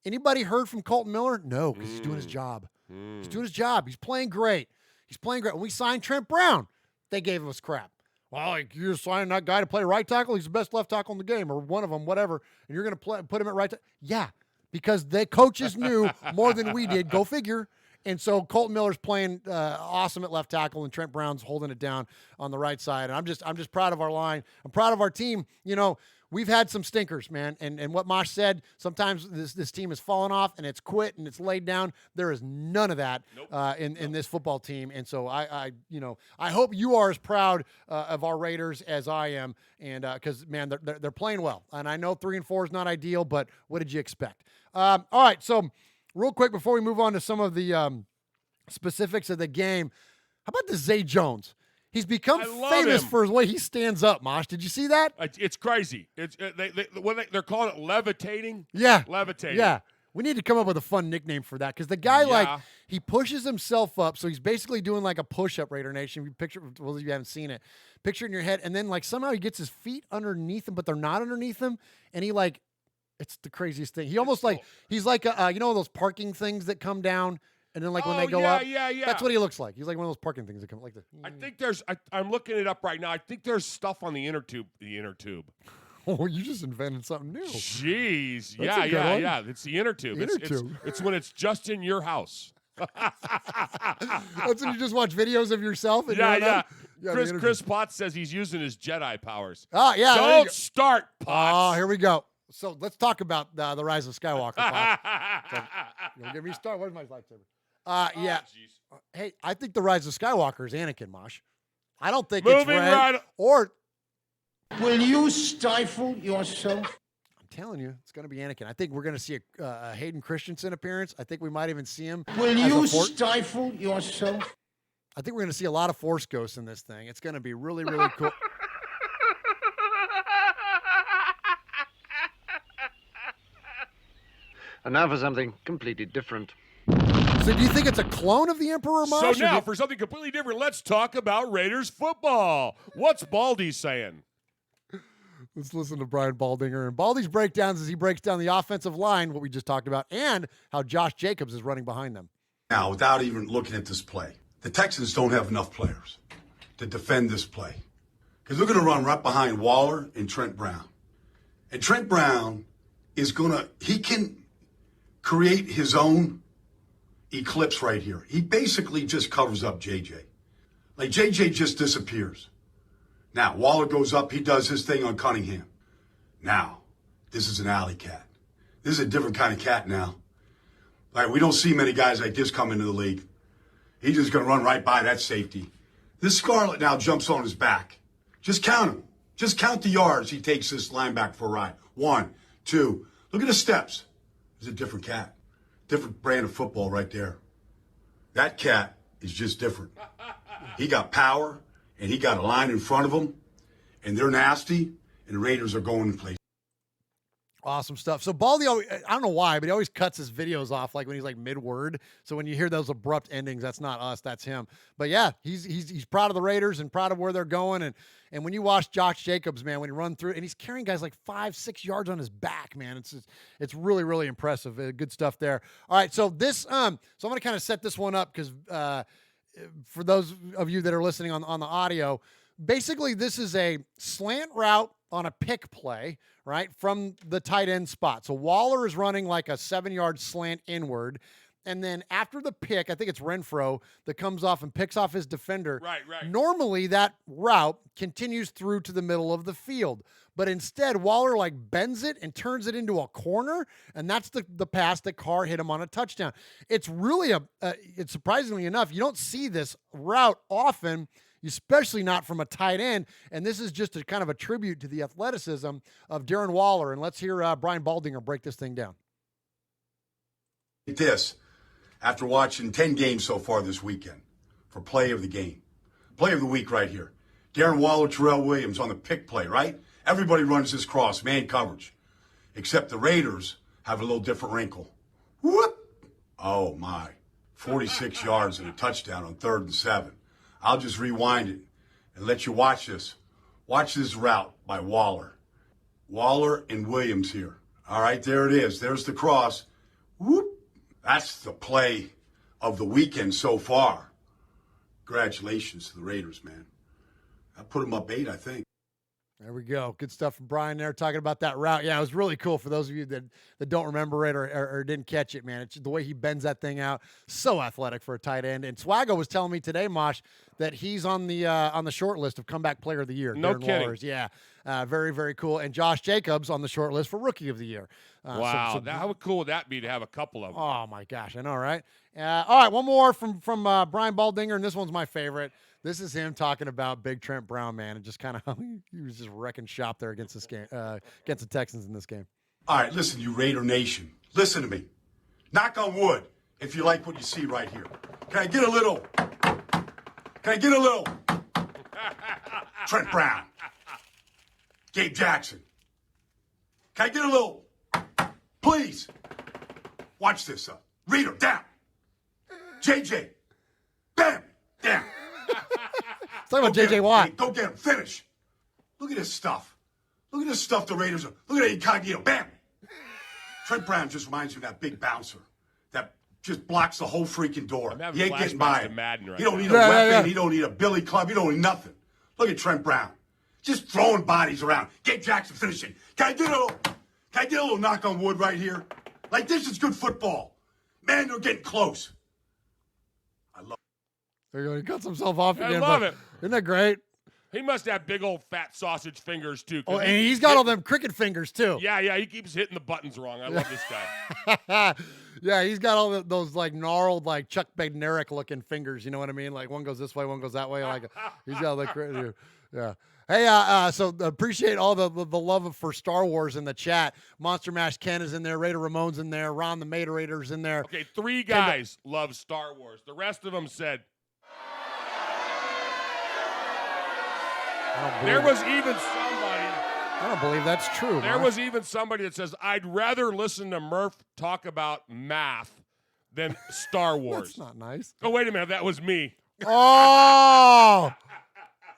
Anybody heard from Colton Miller? No, because he's doing his job. He's doing his job. He's playing great. When we signed Trent Brown, they gave us crap. Well, you're signing that guy to play right tackle? He's the best left tackle in the game, or one of them, whatever, and you're going to put him at right tackle? Yeah, because the coaches knew more than we did. Go figure. And so Colton Miller's playing awesome at left tackle, and Trent Brown's holding it down on the right side. And I'm just proud of our line. I'm proud of our team. You know, we've had some stinkers, man. And what Mosh said, sometimes this team has fallen off and it's quit and it's laid down. There is none of that in this football team. And so I hope you are as proud of our Raiders as I am. And because man, they're playing well. And I know 3-4 is not ideal, but what did you expect? All right, so real quick before we move on to some of the specifics of the game, how about the Zay Jones? He's become famous for the way he stands up, Mosh. Did you see that? It's crazy. It's they're calling it levitating. Yeah. Levitating. Yeah. We need to come up with a fun nickname for that because the guy, he pushes himself up. So he's basically doing like a push-up, Raider Nation. You picture, well, if you haven't seen it, picture it in your head. And then, like, somehow he gets his feet underneath him, but they're not underneath him. And he, like, it's the craziest thing. He almost he's like, those parking things that come down. And then, like, when they go up, that's what he looks like. He's like one of those parking things that come like this. I think I'm looking it up right now. I think there's stuff on the inner tube. Oh, you just invented something new. Jeez. That's Yeah. It's the inner tube. It's when it's just in your house. That's when you just watch videos of yourself. And Chris Potts says he's using his Jedi powers. Oh, yeah. Don't start, Potts. Oh, here we go. So let's talk about the rise of Skywalker, Potts. Don't get me started. Where's my lightsaber? Yeah. Hey, I think the rise of Skywalker is Anakin, Mosh. I don't think it's Rey or... Will you stifle yourself? I'm telling you, it's going to be Anakin. I think we're going to see a Hayden Christensen appearance. I think we might even see him. Will you stifle yourself? I think we're going to see a lot of Force ghosts in this thing. It's going to be really, really cool. And now for something completely different. So do you think it's a clone of the Emperor, Mosh? So now, for something completely different, let's talk about Raiders football. What's Baldy saying? Let's listen to Brian Baldinger and Baldy's breakdowns as he breaks down the offensive line, what we just talked about, and how Josh Jacobs is running behind them. Now, without even looking at this play, the Texans don't have enough players to defend this play. Because they're going to run right behind Waller and Trent Brown. And Trent Brown he can create his own eclipse right here. He basically just covers up JJ. Like, JJ just disappears. Now, Waller goes up. He does his thing on Cunningham. Now, this is an alley cat. This is a different kind of cat now. Like, we don't see many guys like this come into the league. He's just going to run right by that safety. This Scarlet now jumps on his back. Just count him. Just count the yards he takes this linebacker for a ride. 1, 2. Look at the steps. It's a different cat. Different brand of football right there. That cat is just different. He got power, and he got a line in front of him, and they're nasty, and the Raiders are going in place. Awesome stuff. So Baldy, I don't know why, but he always cuts his videos off like when he's like mid-word. So when you hear those abrupt endings, that's not us, that's him. But yeah, he's proud of the Raiders and proud of where they're going. And when you watch Josh Jacobs, man, when he run through, and he's carrying guys like 5-6 yards on his back, man, it's really, really impressive. Good stuff there. All right, so so I'm going to kind of set this one up because for those of you that are listening on the audio, basically this is a slant route on a pick play, right, from the tight end spot. So Waller is running like a 7-yard slant inward. And then after the pick, I think it's Renfro that comes off and picks off his defender. Right. Normally that route continues through to the middle of the field. But instead, Waller like bends it and turns it into a corner. And that's the pass that Carr hit him on a touchdown. It's really it's surprisingly enough, you don't see this route often, especially not from a tight end. And this is just a kind of a tribute to the athleticism of Darren Waller. And let's hear Brian Baldinger break this thing down. This, after watching 10 games so far this weekend, for play of the game. Play of the week right here. Darren Waller, Terrell Williams on the pick play, right? Everybody runs this cross, man coverage. Except the Raiders have a little different wrinkle. Whoop! Oh, my. 46 yards and a touchdown on 3rd and 7. I'll just rewind it and let you watch this. Watch this route by Waller. Waller and Williams here. All right, there it is. There's the cross. Whoop. That's the play of the weekend so far. Congratulations to the Raiders, man. I put them up 8, I think. There we go. Good stuff from Brian there talking about that route. Yeah, it was really cool for those of you that don't remember it or didn't catch it, man. It's the way he bends that thing out. So athletic for a tight end. And Swaggo was telling me today, Mosh, that he's on the short list of comeback player of the year. No Darren kidding. Wallers. Yeah. Very, very cool. And Josh Jacobs on the short list for rookie of the year. Wow. How cool would that be to have a couple of them? Oh, my gosh. I know, right? All right, one more from Brian Baldinger, and this one's my favorite. This is him talking about Big Trent Brown, man, and just kind of how he was just wrecking shop there against this game, against the Texans in this game. All right, listen, you Raider Nation. Listen to me. Knock on wood if you like what you see right here. Can I get a little? Trent Brown. Gabe Jackson. Can I get a little? Please. Watch this. Reader, down. JJ. Bam. Down. Talk about J.J. Watt. Hey, go get him. Finish. Look at this stuff. Look at this stuff the Raiders are. Look at that incognito. Bam. Trent Brown just reminds me of that big bouncer that just blocks the whole freaking door. He ain't getting by. He don't need a weapon. He don't need a billy club. He don't need nothing. Look at Trent Brown. Just throwing bodies around. Gabe Jackson finishing. Can I get a little knock on wood right here? Like, this is good football. Man, they're getting close. There you go. He cuts himself off again. I love it. Isn't that great? He must have big old fat sausage fingers, too. Oh, and he's got all them cricket fingers, too. Yeah, he keeps hitting the buttons wrong. I love this guy. Yeah, he's got all those, like, gnarled, like, Chuck Bednarik-looking fingers, you know what I mean? Like, one goes this way, one goes that way. Like, he's got, like, yeah. Hey, so appreciate all the love for Star Wars in the chat. Monster Mash Ken is in there. Raider Ramon's in there. Ron the Materator's in there. Okay, 3 guys love Star Wars. The rest of them said, there was even somebody. I don't believe that's true. There was even somebody that says, I'd rather listen to Murf talk about math than Star Wars. That's not nice. Oh, wait a minute. That was me. Oh!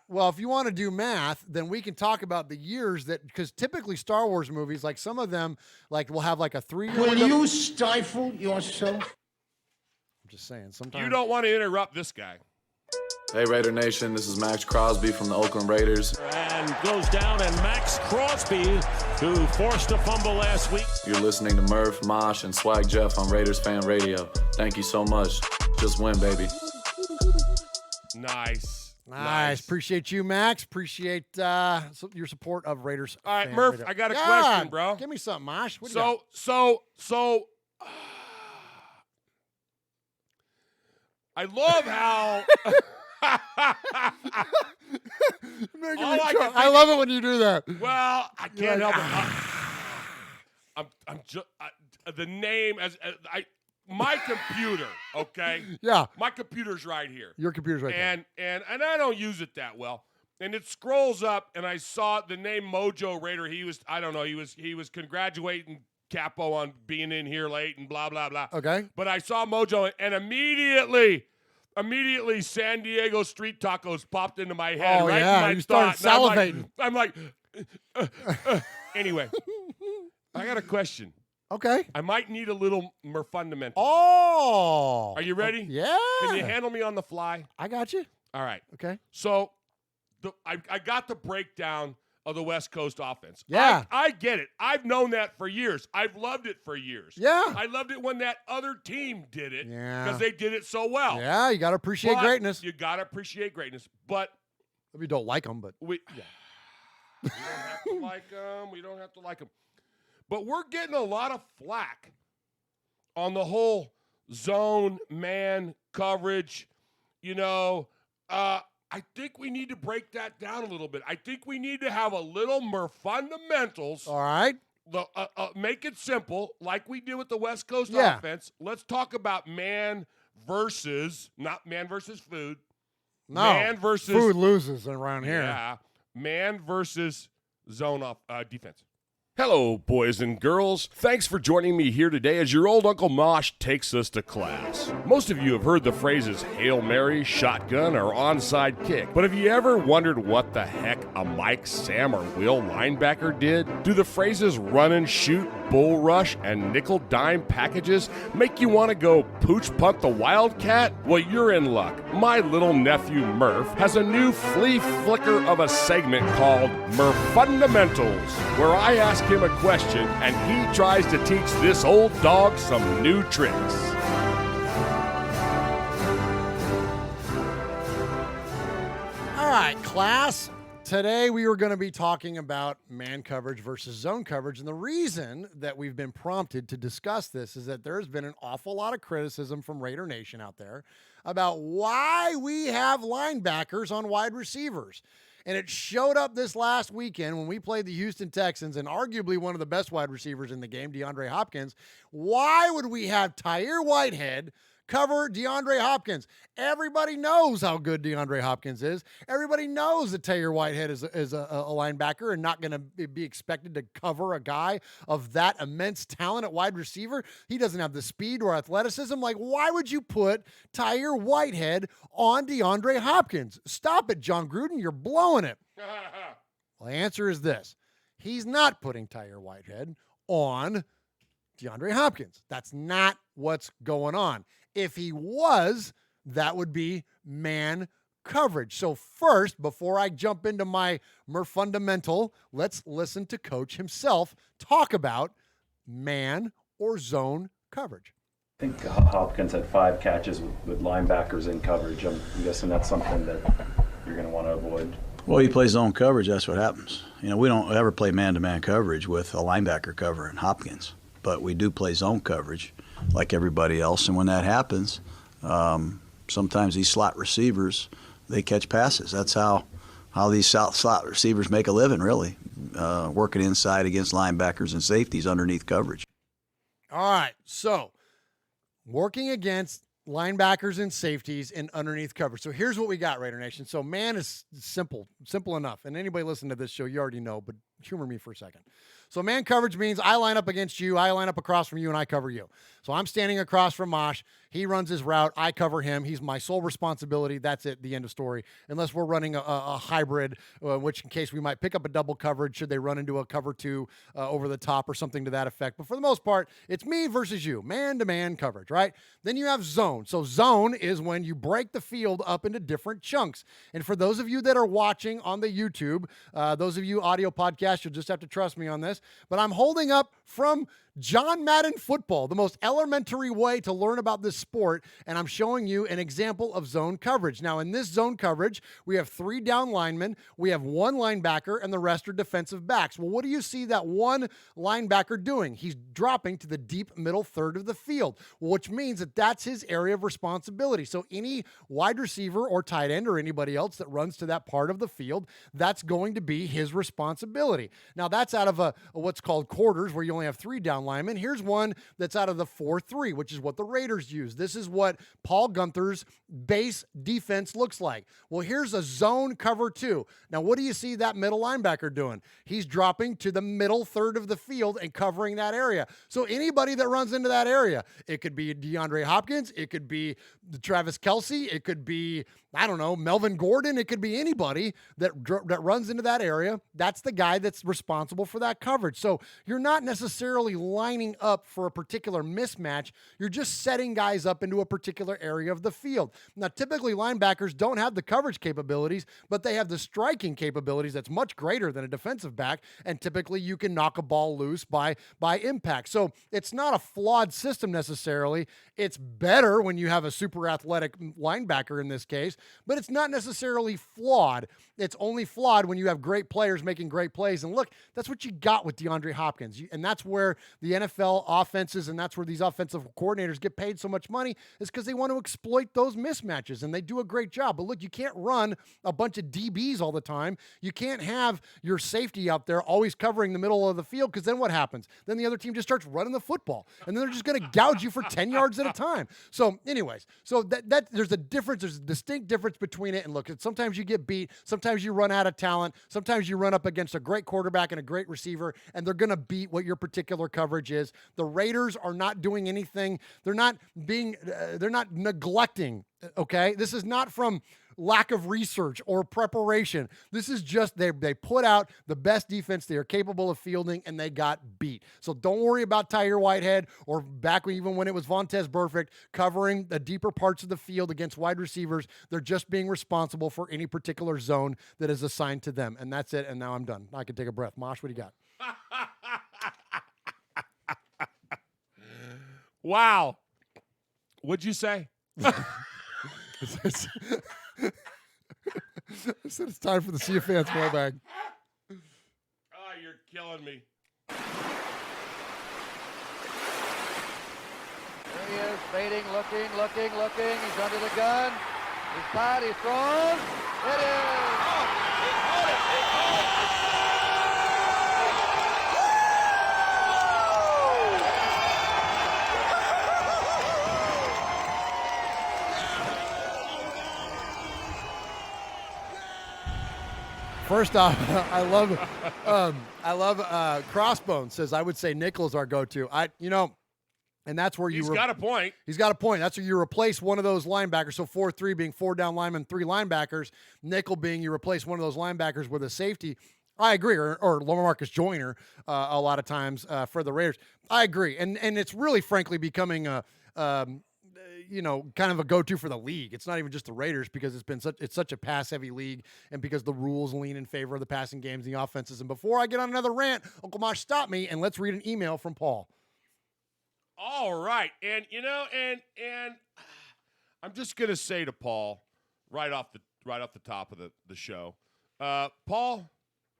Well, if you want to do math, then we can talk about the years that, because typically Star Wars movies, like some of them, like will have like a 3-year Will window. you stifle yourself? I'm just saying. Sometimes you don't want to interrupt this guy. Hey, Raider Nation, this is Max Crosby from the Oakland Raiders. And goes down, and Max Crosby, who forced a fumble last week. You're listening to Murf, Mosh, and Swag Jeff on Raiders Fan Radio. Thank you so much. Just win, baby. Nice. Appreciate you, Max. Appreciate your support of Raiders. All right, Fan Murf, Radio. I got a question, bro. Give me something, Mosh. What do you So, I love how. I love it when you do that. Well, I can't help it. I'm just the name as my computer. Okay. Yeah. My computer's right here. Your computer's right there. And I don't use it that well. And it scrolls up, and I saw the name Mojo Raider. He was congratulating Capo on being in here late and blah blah blah. Okay. But I saw Mojo, and immediately San Diego street tacos popped into my head. Oh, right yeah. in my You started thought. salivating. I'm like anyway, I got a question. Okay. I might need a little Murfundementals. Oh. Are you ready? Yeah. Can you handle me on the fly? I got you. All right. Okay. So I got the breakdown of the West Coast offense. Yeah. I get it. I've known that for years. I've loved it for years. Yeah. I loved it when that other team did it. Yeah. Because they did it so well. Yeah, you got to appreciate greatness. You got to appreciate greatness. But we don't like them, but we don't have to like them. We don't have to like them. But we're getting a lot of flack on the whole zone man coverage. I think we need to break that down a little bit. I think we need to have a little Murfundementals. All right. Make it simple, like we did with the West Coast offense. Let's talk about man versus, not man versus food. No. Man versus food loses around here. Yeah. Man versus zone defense. Hello, boys and girls. Thanks for joining me here today as your old Uncle Mosh takes us to class. Most of you have heard the phrases Hail Mary, shotgun, or onside kick, but have you ever wondered what the heck a Mike, Sam, or Will linebacker did? Do the phrases run and shoot, bull rush, and nickel dime packages make you want to go pooch punt the Wildcat? Well, you're in luck. My little nephew Murf has a new flea flicker of a segment called Murfundementals, where I ask him a question and he tries to teach this old dog some new tricks. All right, class. Today we are going to be talking about man coverage versus zone coverage. And the reason that we've been prompted to discuss this is that there's been an awful lot of criticism from Raider Nation out there about why we have linebackers on wide receivers. And it showed up this last weekend when we played the Houston Texans and arguably one of the best wide receivers in the game, DeAndre Hopkins. Why would we have Tyre Whitehead cover DeAndre Hopkins? Everybody knows how good DeAndre Hopkins is. Everybody knows that Tyre Whitehead is a linebacker and not going to be expected to cover a guy of that immense talent at wide receiver. He doesn't have the speed or athleticism. Like, why would you put Tyre Whitehead on DeAndre Hopkins? Stop it, John Gruden. You're blowing it. Well, the answer is this. He's not putting Tyre Whitehead on DeAndre Hopkins. That's not what's going on. If he was, that would be man coverage. So first, before I jump into my Murfundamental, let's listen to Coach himself talk about man or zone coverage. I think Hopkins had 5 catches with linebackers in coverage. I'm guessing that's something that you're going to want to avoid. Well, he plays zone coverage. That's what happens. You know, we don't ever play man-to-man coverage with a linebacker covering Hopkins, but we do play zone coverage like everybody else. And when that happens, sometimes these slot receivers, they catch passes. That's how these slot receivers make a living, really, working inside against linebackers and safeties underneath coverage. All right, so working against linebackers and safeties and underneath coverage. So here's what we got, Raider Nation. So man is simple enough. And anybody listening to this show, you already know, but humor me for a second. So man coverage means I line up against you, I line up across from you, and I cover you. So I'm standing across from Mosh. He runs his route. I cover him. He's my sole responsibility. That's it, the end of story. Unless we're running a hybrid, which in case we might pick up a double coverage should they run into a cover 2 over the top or something to that effect. But for the most part, it's me versus you, man-to-man coverage, right? Then you have zone. So zone is when you break the field up into different chunks. And for those of you that are watching on the YouTube, those of you audio podcasts, you'll just have to trust me on this. But I'm holding up from John Madden Football, the most elementary way to learn about this sport, and I'm showing you an example of zone coverage. Now, in this zone coverage, we have 3 down linemen, we have 1 linebacker, and the rest are defensive backs. Well, what do you see that 1 linebacker doing? He's dropping to the deep middle third of the field, which means that that's his area of responsibility. So any wide receiver or tight end or anybody else that runs to that part of the field, that's going to be his responsibility. Now, that's out of what's called quarters, where you only have 3 down linemen. Here's one that's out of the 4-3, which is what the Raiders use. This is what Paul Gunther's base defense looks like. Well, here's a zone cover 2. Now, what do you see that middle linebacker doing? He's dropping to the middle third of the field and covering that area. So anybody that runs into that area, it could be DeAndre Hopkins, it could be Travis Kelce, it could be, I don't know, Melvin Gordon, it could be anybody that runs into that area. That's the guy that's responsible for that coverage. So you're not necessarily lining up for a particular mismatch. You're just setting guys up into a particular area of the field. Now, typically linebackers don't have the coverage capabilities, but they have the striking capabilities that's much greater than a defensive back, and typically you can knock a ball loose by impact. So it's not a flawed system necessarily. It's better when you have a super athletic linebacker in this case, but it's not necessarily flawed. It's only flawed when you have great players making great plays. And look, that's what you got with DeAndre Hopkins. And that's where the NFL offenses and that's where these offensive coordinators get paid so much money, is because they want to exploit those mismatches, and they do a great job. But look, you can't run a bunch of DBs all the time. You can't have your safety out there always covering the middle of the field, because then what happens? Then the other team just starts running the football, and then they're just going to gouge you for 10 yards at a time. So anyways, so that there's a difference. There's a distinct difference between it. And look, sometimes you get beat. Sometimes you run out of talent. Sometimes you run up against a great quarterback and a great receiver, and they're going to beat what your particular coverage is. The Raiders are not doing anything. They're not neglecting, okay? This is not from lack of research or preparation. This is just they put out the best defense they are capable of fielding, and they got beat. So don't worry about Tyre Whitehead or back even when it was Vontaze Burfict covering the deeper parts of the field against wide receivers. They're just being responsible for any particular zone that is assigned to them, and that's it. And now I'm done. I can take a breath. Mosh, what do you got? Wow. What'd you say? I said it's time for the Sea of Fans mailbag. Oh, you're killing me. There he is, fading, looking. He's under the gun. He's tied, he's thrown. It is. First off, I love Crossbones says I would say nickel is our go-to. And that's where He's got a point. He's got a point. That's where you replace one of those linebackers. So 4-3 being 4 down linemen, 3 linebackers. Nickel being you replace one of those linebackers with a safety. I agree, or LaMarcus Joyner a lot of times for the Raiders. I agree, and it's really, frankly, becoming a kind of a go-to for the league. It's not even just the Raiders because it's such a pass-heavy league, and because the rules lean in favor of the passing games, the offenses. And before I get on another rant, Uncle Mosh, stop me and let's read an email from Paul. All right, and I'm just gonna say to Paul, right off the top of the show, Paul,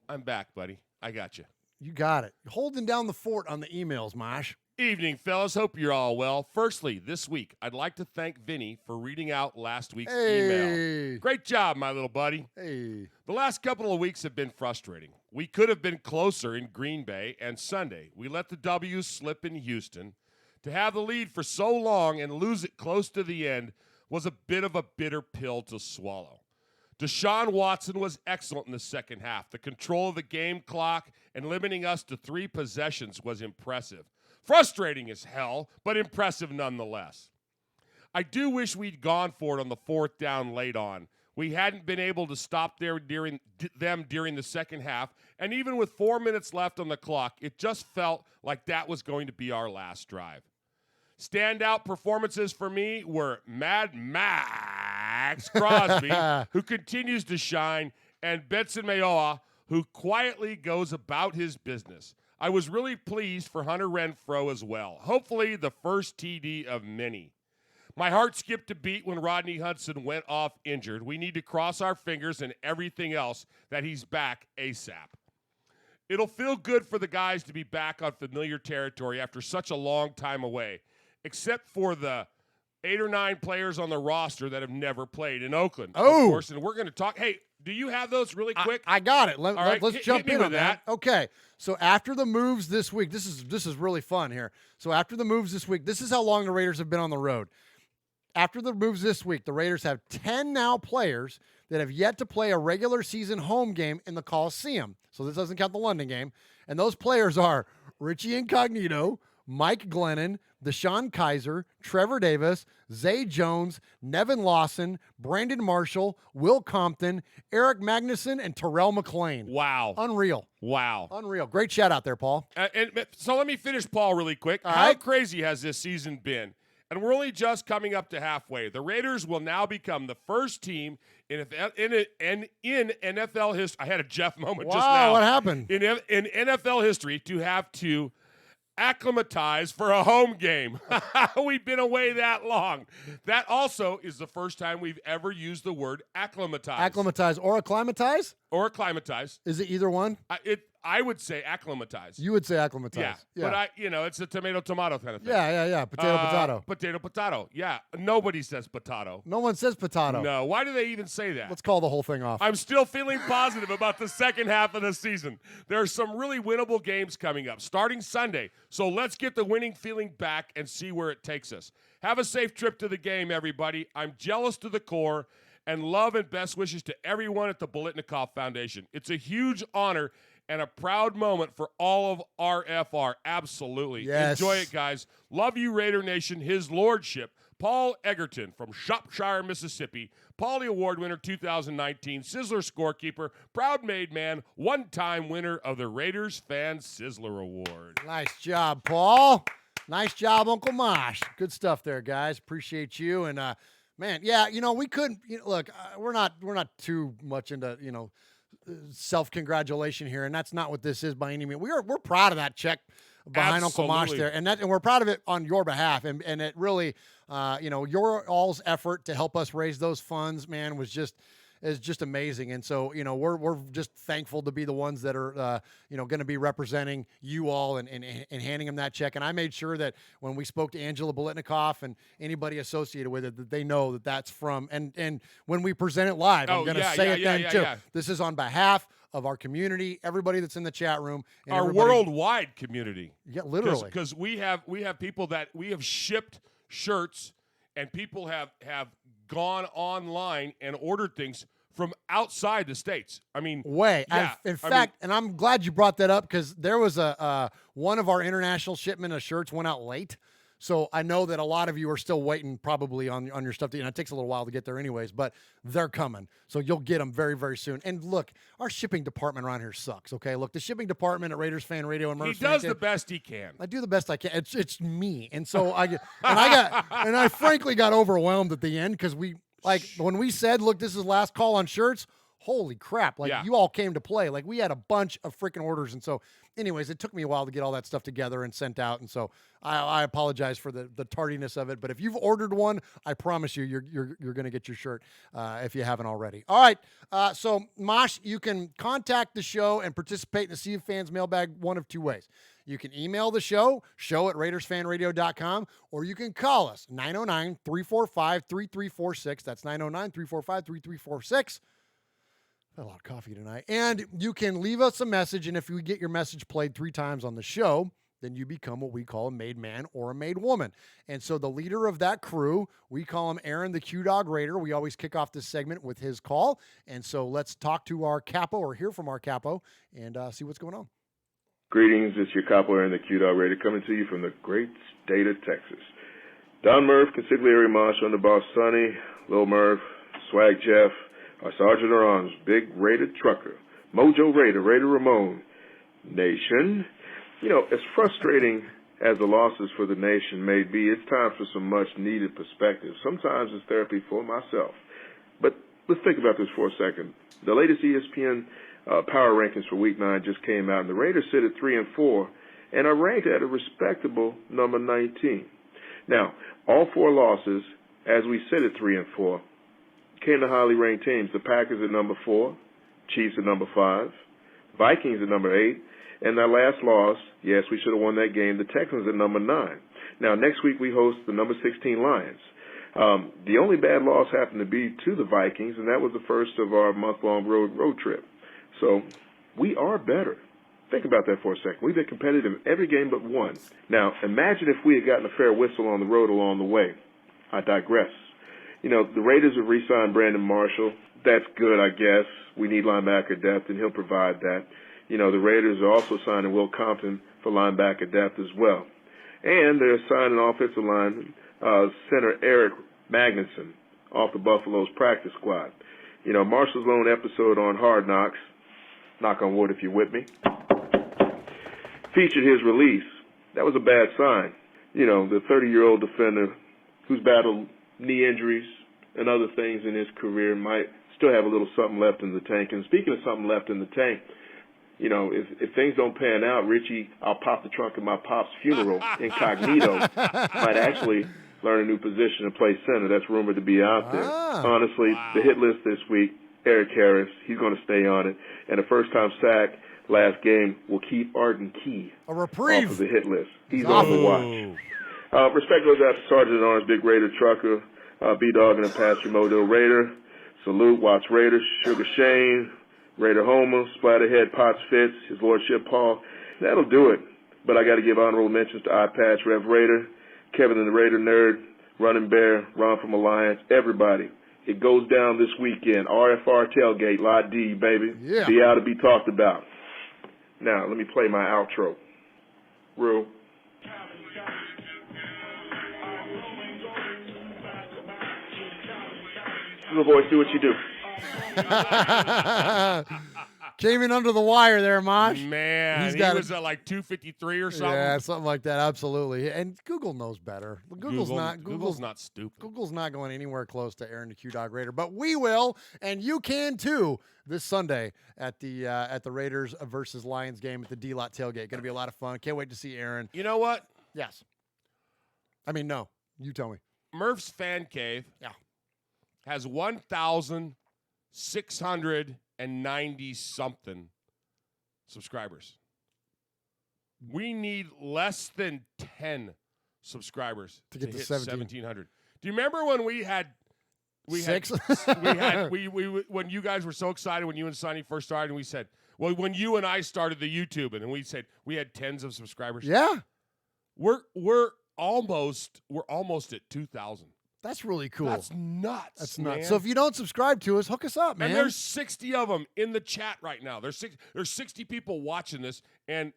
I'm back, buddy. I got you. You got it. Holding down the fort on the emails, Mosh. Evening, fellas. Hope you're all well. Firstly, this week, I'd like to thank Vinny for reading out last week's email. Great job, my little buddy. Hey. The last couple of weeks have been frustrating. We could have been closer in Green Bay, and Sunday, we let the W's slip in Houston. To have the lead for so long and lose it close to the end was a bit of a bitter pill to swallow. Deshaun Watson was excellent in the second half. The control of the game clock and limiting us to 3 possessions was impressive. Frustrating as hell, but impressive nonetheless. I do wish we'd gone for it on the 4th down late on. We hadn't been able to stop during the second half, and even with 4 minutes left on the clock, it just felt like that was going to be our last drive. Standout performances for me were Mad Max Crosby, who continues to shine, and Benson Mayoa, who quietly goes about his business. I was really pleased for Hunter Renfrow as well. Hopefully the first TD of many. My heart skipped a beat when Rodney Hudson went off injured. We need to cross our fingers and everything else that he's back ASAP. It'll feel good for the guys to be back on familiar territory after such a long time away, except for the 8 or 9 players on the roster that have never played in Oakland. Oh. Of course, and we're going to talk. Hey, do you have those really quick? I got it. Let's jump in with on that. Okay. So after the moves this week, this is really fun here. So after the moves this week, this is how long the Raiders have been on the road. After the moves this week, the Raiders have 10 now players that have yet to play a regular season home game in the Coliseum. So this doesn't count the London game. And those players are Richie Incognito, Mike Glennon, Deshaun Kaiser, Trevor Davis, Zay Jones, Nevin Lawson, Brandon Marshall, Will Compton, Eric Magnuson, and Terrell McClain. Wow. Unreal. Wow. Unreal. Great shout out there, Paul. So let me finish Paul really quick. How crazy has this season been? And we're only just coming up to halfway. The Raiders will now become the first team in NFL history. I had a Jeff moment just now. Wow, what happened? In NFL history to have to acclimatize for a home game. We've been away that long. That also is the first time we've ever used the word acclimatize. Acclimatize or acclimatize? Or acclimatize. Is it either one? I would say acclimatize. You would say acclimatize. Yeah. But it's a tomato kind of thing. Yeah. Potato. Potato. Yeah. Nobody says potato. No one says potato. No. Why do they even say that? Let's call the whole thing off. I'm still feeling positive about the second half of the season. There are some really winnable games coming up, starting Sunday. So let's get the winning feeling back and see where it takes us. Have a safe trip to the game, everybody. I'm jealous to the core. And love and best wishes to everyone at the Biletnikoff Foundation. It's a huge honor and a proud moment for all of RFR. Absolutely. Yes. Enjoy it, guys. Love you, Raider Nation. His Lordship, Paul Egerton from Shropshire, Mississippi, Paulie Award winner 2019, Sizzler scorekeeper, proud made man, one-time winner of the Raiders Fan Sizzler Award. Nice job, Paul. Nice job, Uncle Mosh. Good stuff there, guys. Appreciate you. And man, yeah, we couldn't. Look, we're not too much into self-congratulation here, and that's not what this is by any means. We're proud of that check behind Uncle Mosh there, and we're proud of it on your behalf. And it really, your all's effort to help us raise those funds, man, is just amazing. And so, we're just thankful to be the ones that are, going to be representing you all and handing them that check. And I made sure that when we spoke to Angela Biletnikoff and anybody associated with it, that they know that that's from, and when we present it live, I'm going to say it then too. Yeah. This is on behalf of our community, everybody that's in the chat room, and our worldwide community. Yeah, literally. Because we have people that we have shipped shirts, and people have gone online and ordered things from outside the States. I mean, yeah. In fact, and I'm glad you brought that up, because there was one of our international shipment of shirts went out late. So I know that a lot of you are still waiting probably on your stuff. And it takes a little while to get there anyways, but they're coming. So you'll get them very, very soon. And look, our shipping department around here sucks, okay? Look, the shipping department at Raiders Fan Radio and Murf. He does the best he can. I do the best I can. It's me. And so I frankly got overwhelmed at the end, because when we said, look, this is last call on shirts, holy crap. You all came to play. We had a bunch of freaking orders. And so anyways, it took me a while to get all that stuff together and sent out. And so I apologize for the tardiness of it. But if you've ordered one, I promise you, you're going to get your shirt if you haven't already. All right. So Mosh, you can contact the show and participate in the Sea of Fans mailbag one of two ways. You can email the show at RaidersFanRadio.com, or you can call us, 909-345-3346. That's 909-345-3346. Had a lot of coffee tonight. And you can leave us a message, and if we get your message played 3 times on the show, then you become what we call a made man or a made woman. And so the leader of that crew, we call him Aaron the Q-Dog Raider. We always kick off this segment with his call. And so let's talk to our capo, or hear from our capo, and see what's going on. Greetings, it's your capo, Aaron the Q-Dog Raider, coming to you from the great state of Texas. Don Murf, Consigliere Mosh, on the boss Sonny, Lil Murf, Swag Jeff, our Sergeant at Arms, Big Raider Trucker, Mojo Raider, Raider Ramon, Nation. As frustrating as the losses for the nation may be, it's time for some much-needed perspective. Sometimes it's therapy for myself. But let's think about this for a second. The latest ESPN power rankings for Week 9 just came out, and the Raiders sit at 3-4 and are ranked at a respectable number 19. Now, all 4 losses, as we sit at 3-4, came to highly ranked teams. The Packers at number 4, Chiefs at number 5, Vikings at number 8, and that last loss, yes, we should have won that game, the Texans at number 9. Now, next week we host the number 16 Lions. The only bad loss happened to be to the Vikings, and that was the first of our month-long road trip. So we are better. Think about that for a second. We've been competitive every game but one. Now, imagine if we had gotten a fair whistle on the road along the way. I digress. The Raiders have re-signed Brandon Marshall. That's good, I guess. We need linebacker depth, and he'll provide that. The Raiders are also signing Will Compton for linebacker depth as well. And they're signing offensive line center Eric Magnuson off the Buffalo's practice squad. Marshall's lone episode on Hard Knocks, knock on wood if you're with me, featured his release. That was a bad sign. The 30-year-old defender who's battled knee injuries and other things in his career might still have a little something left in the tank. And speaking of something left in the tank, if things don't pan out, Richie, I'll pop the trunk at my pop's funeral incognito, might actually learn a new position and play center. That's rumored to be out there. Honestly, the hit list this week, Eric Harris, he's going to stay on it. And a first-time sack last game will keep Arden Key a reprieve off of the hit list. He's on the watch. Respect goes out to Sergeant at Arms, Big Raider Trucker, B-Dog and Apache Modo Raider. Salute, Watts Raiders, Sugar Shane, Raider Homer, Splatterhead, Potts Fitz, His Lordship Paul. That'll do it. But I got to give honorable mentions to Eye Patch, Rev Raider, Kevin and the Raider Nerd, Running Bear, Ron from Alliance, everybody. It goes down this weekend. RFR Tailgate, Lot D, baby. Yeah. Be out to be talked about. Now, let me play my outro. Real. Little boy, do what you do. Came in under the wire there, Mosh. Man, he was at like 253 or something. Yeah, something like that. Absolutely. And Google knows better. Google's not stupid. Google's not going anywhere close to Aaron the Q-Dog Raider, but we will, and you can too, this Sunday at the Raiders versus Lions game at the D-Lot tailgate. Going to be a lot of fun. Can't wait to see Aaron. You know what? Yes. I mean, no. You tell me. Murph's Fan Cave has 1,690 something subscribers. We need less than 10 subscribers to get to hit 1,700. Do you remember when we had six? When you guys were so excited when you and Sonny first started, and we said, well, when you and I started the YouTube, and we said we had tens of subscribers. Yeah, we're almost at 2,000. That's really cool. That's nuts. That's man. nuts. So if you don't subscribe to us, hook us up, man. And there's 60 of them in the chat right now. There's 60 people watching this, and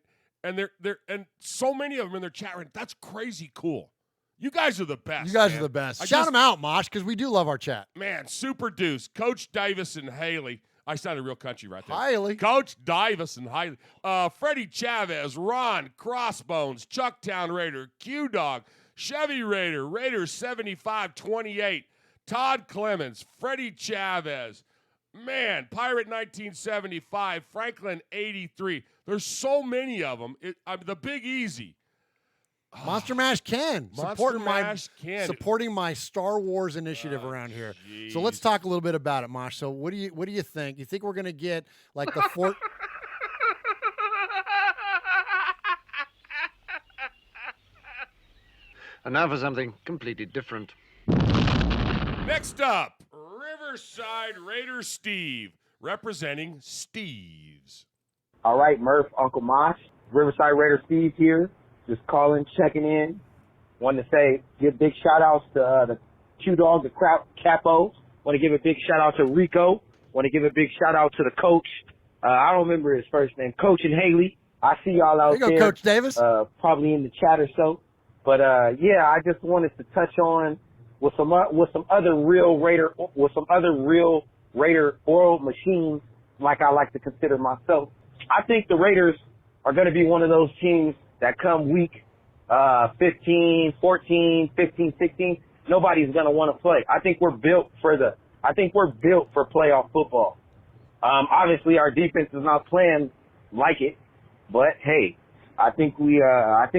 so many of them in their chat right. That's crazy cool. You guys are the best. You guys are the best. Shout them out, Mosh, because we do love our chat. Man, Super Deuce, Coach Davis and Haley. I sounded real country right there. Haley. Coach Davis and Haley. Freddie Chavez, Ron, Crossbones, Chucktown Raider, Q-Dog, Chevy Raider, Raiders 75-28, Todd Clemens, Freddie Chavez, man, Pirate 1975, Franklin 83. There's so many of them. The Big Easy. Monster Mash Ken. Ken. Supporting my Star Wars initiative around here. Geez. So let's talk a little bit about it, Mosh. So what do you think? You think we're gonna get like the fourth? And now for something completely different. Next up, Riverside Raider Steve, representing Steves. All right, Murf, Uncle Mosh, Riverside Raider Steve here. Just calling, checking in. Wanted to say, give big shout-outs to the Q-Dog, the Capos. Want to give a big shout-out to Rico. Want to give a big shout-out to the coach. I don't remember his first name. Coach and Haley. I see y'all out there. There you go, Coach Davis. Probably in the chat or so. But yeah, I just wanted to touch on with some other real Raider oil machines, like I like to consider myself. I think the Raiders are going to be one of those teams that come week 15, 14, 15, 16. Nobody's going to want to play. I think we're built for playoff football. Obviously, our defense is not playing like it, but hey. I think we're right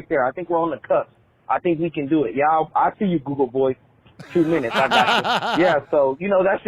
there. I think we're on the cusp. I think we can do it. Yeah, I'll see you, Google boys. 2 minutes. I got you. Yeah, so, that's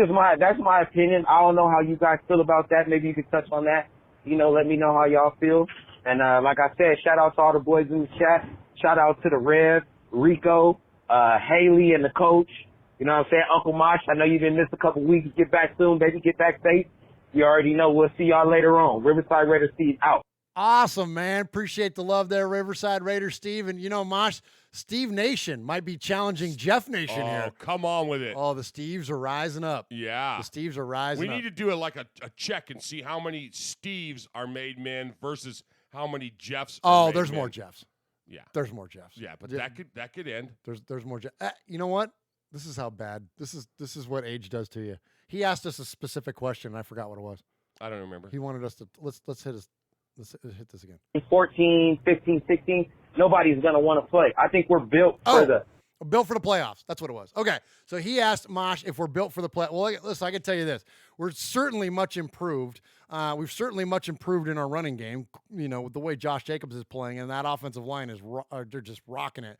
my opinion. I don't know how you guys feel about that. Maybe you could touch on that. Let me know how y'all feel. And, like I said, shout out to all the boys in the chat. Shout out to the Rev, Rico, Haley and the coach. You know what I'm saying? Uncle Mosh, I know you've been missed a couple weeks. Get back soon, baby. Get back safe. You already know. We'll see y'all later on. Riverside Raider Steve out. Awesome, man. Appreciate the love there, Riverside Raider Steve. And, Mosh, Steve Nation might be challenging Jeff Nation here. Oh, come on with it. Oh, the Steves are rising up. Yeah. The Steves are rising up. We need to do a check and see how many Steves are made men versus how many Jeffs are made there's men. more Jeffs. Yeah. There's more Jeffs. Yeah, but that could end. There's more Jeffs. You know what? This is how bad. This is what age does to you. He asked us a specific question, and I forgot what it was. I don't remember. He wanted us to let's hit this again. 14, 15, 16, nobody's going to want to play. I think we're built for the playoffs. That's what it was. Okay. So he asked Mosh if we're built for the play. Well, listen, I can tell you this. We're certainly much improved. We've certainly much improved in our running game, with the way Josh Jacobs is playing, and that offensive line they're just rocking it.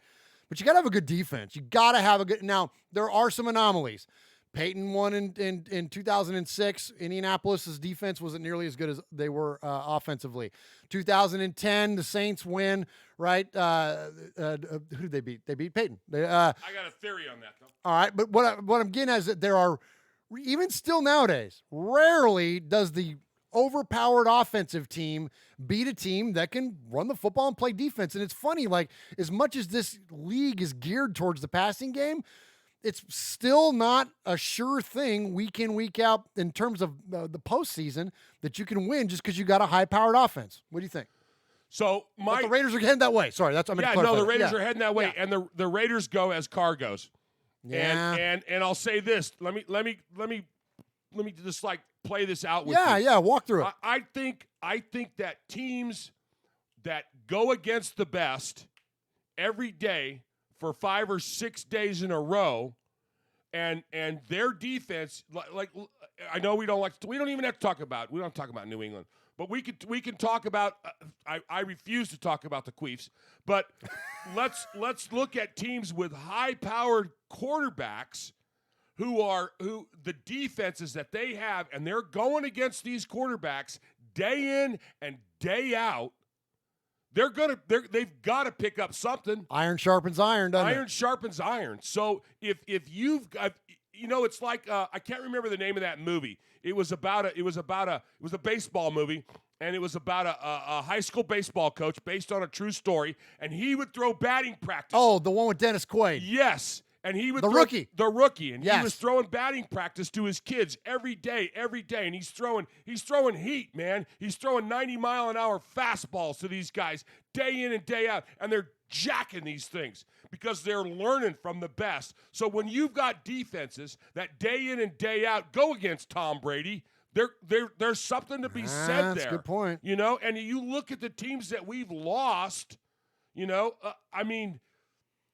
But you got to have a good defense. You got to have a good – now, there are some anomalies. Peyton won in 2006. Indianapolis's defense wasn't nearly as good as they were offensively. 2010, the Saints win, right? Who did they beat? They beat Peyton. I got a theory on that, though. All right, but what I'm getting at is that there are, even still nowadays, rarely does the overpowered offensive team beat a team that can run the football and play defense. And it's funny, like, as much as this league is geared towards the passing game, it's still not a sure thing week in, week out in terms of the postseason that you can win just because you got a high-powered offense. What do you think? So but the Raiders are heading that way. Sorry, that's I'm yeah. No, the Raiders are heading that way, and the Raiders go as cargoes. Yeah. And I'll say this. Let me just like play this out with you. Yeah. Walk through it. I think that teams that go against the best every day for 5 or 6 days in a row, and their defense, like I know we don't even have to talk about. We don't talk about New England. But we can talk about. I refuse to talk about the Queefs. But let's look at teams with high-powered quarterbacks who the defenses that they have, and they're going against these quarterbacks day in and day out. They've got to pick up something. Iron sharpens iron, doesn't it? Iron sharpens iron. So if you've got, it's like I can't remember the name of that movie. It was a baseball movie, and it was about a high school baseball coach based on a true story, and he would throw batting practice. Oh, the one with Dennis Quaid. Yes. And he would the rookie, and he was throwing batting practice to his kids every day, and he's throwing heat, man. He's throwing 90-mile-an-hour fastballs to these guys day in and day out, and they're jacking these things because they're learning from the best. So when you've got defenses that day in and day out go against Tom Brady, there's something to be said there. That's a good point. And you look at the teams that we've lost. I mean.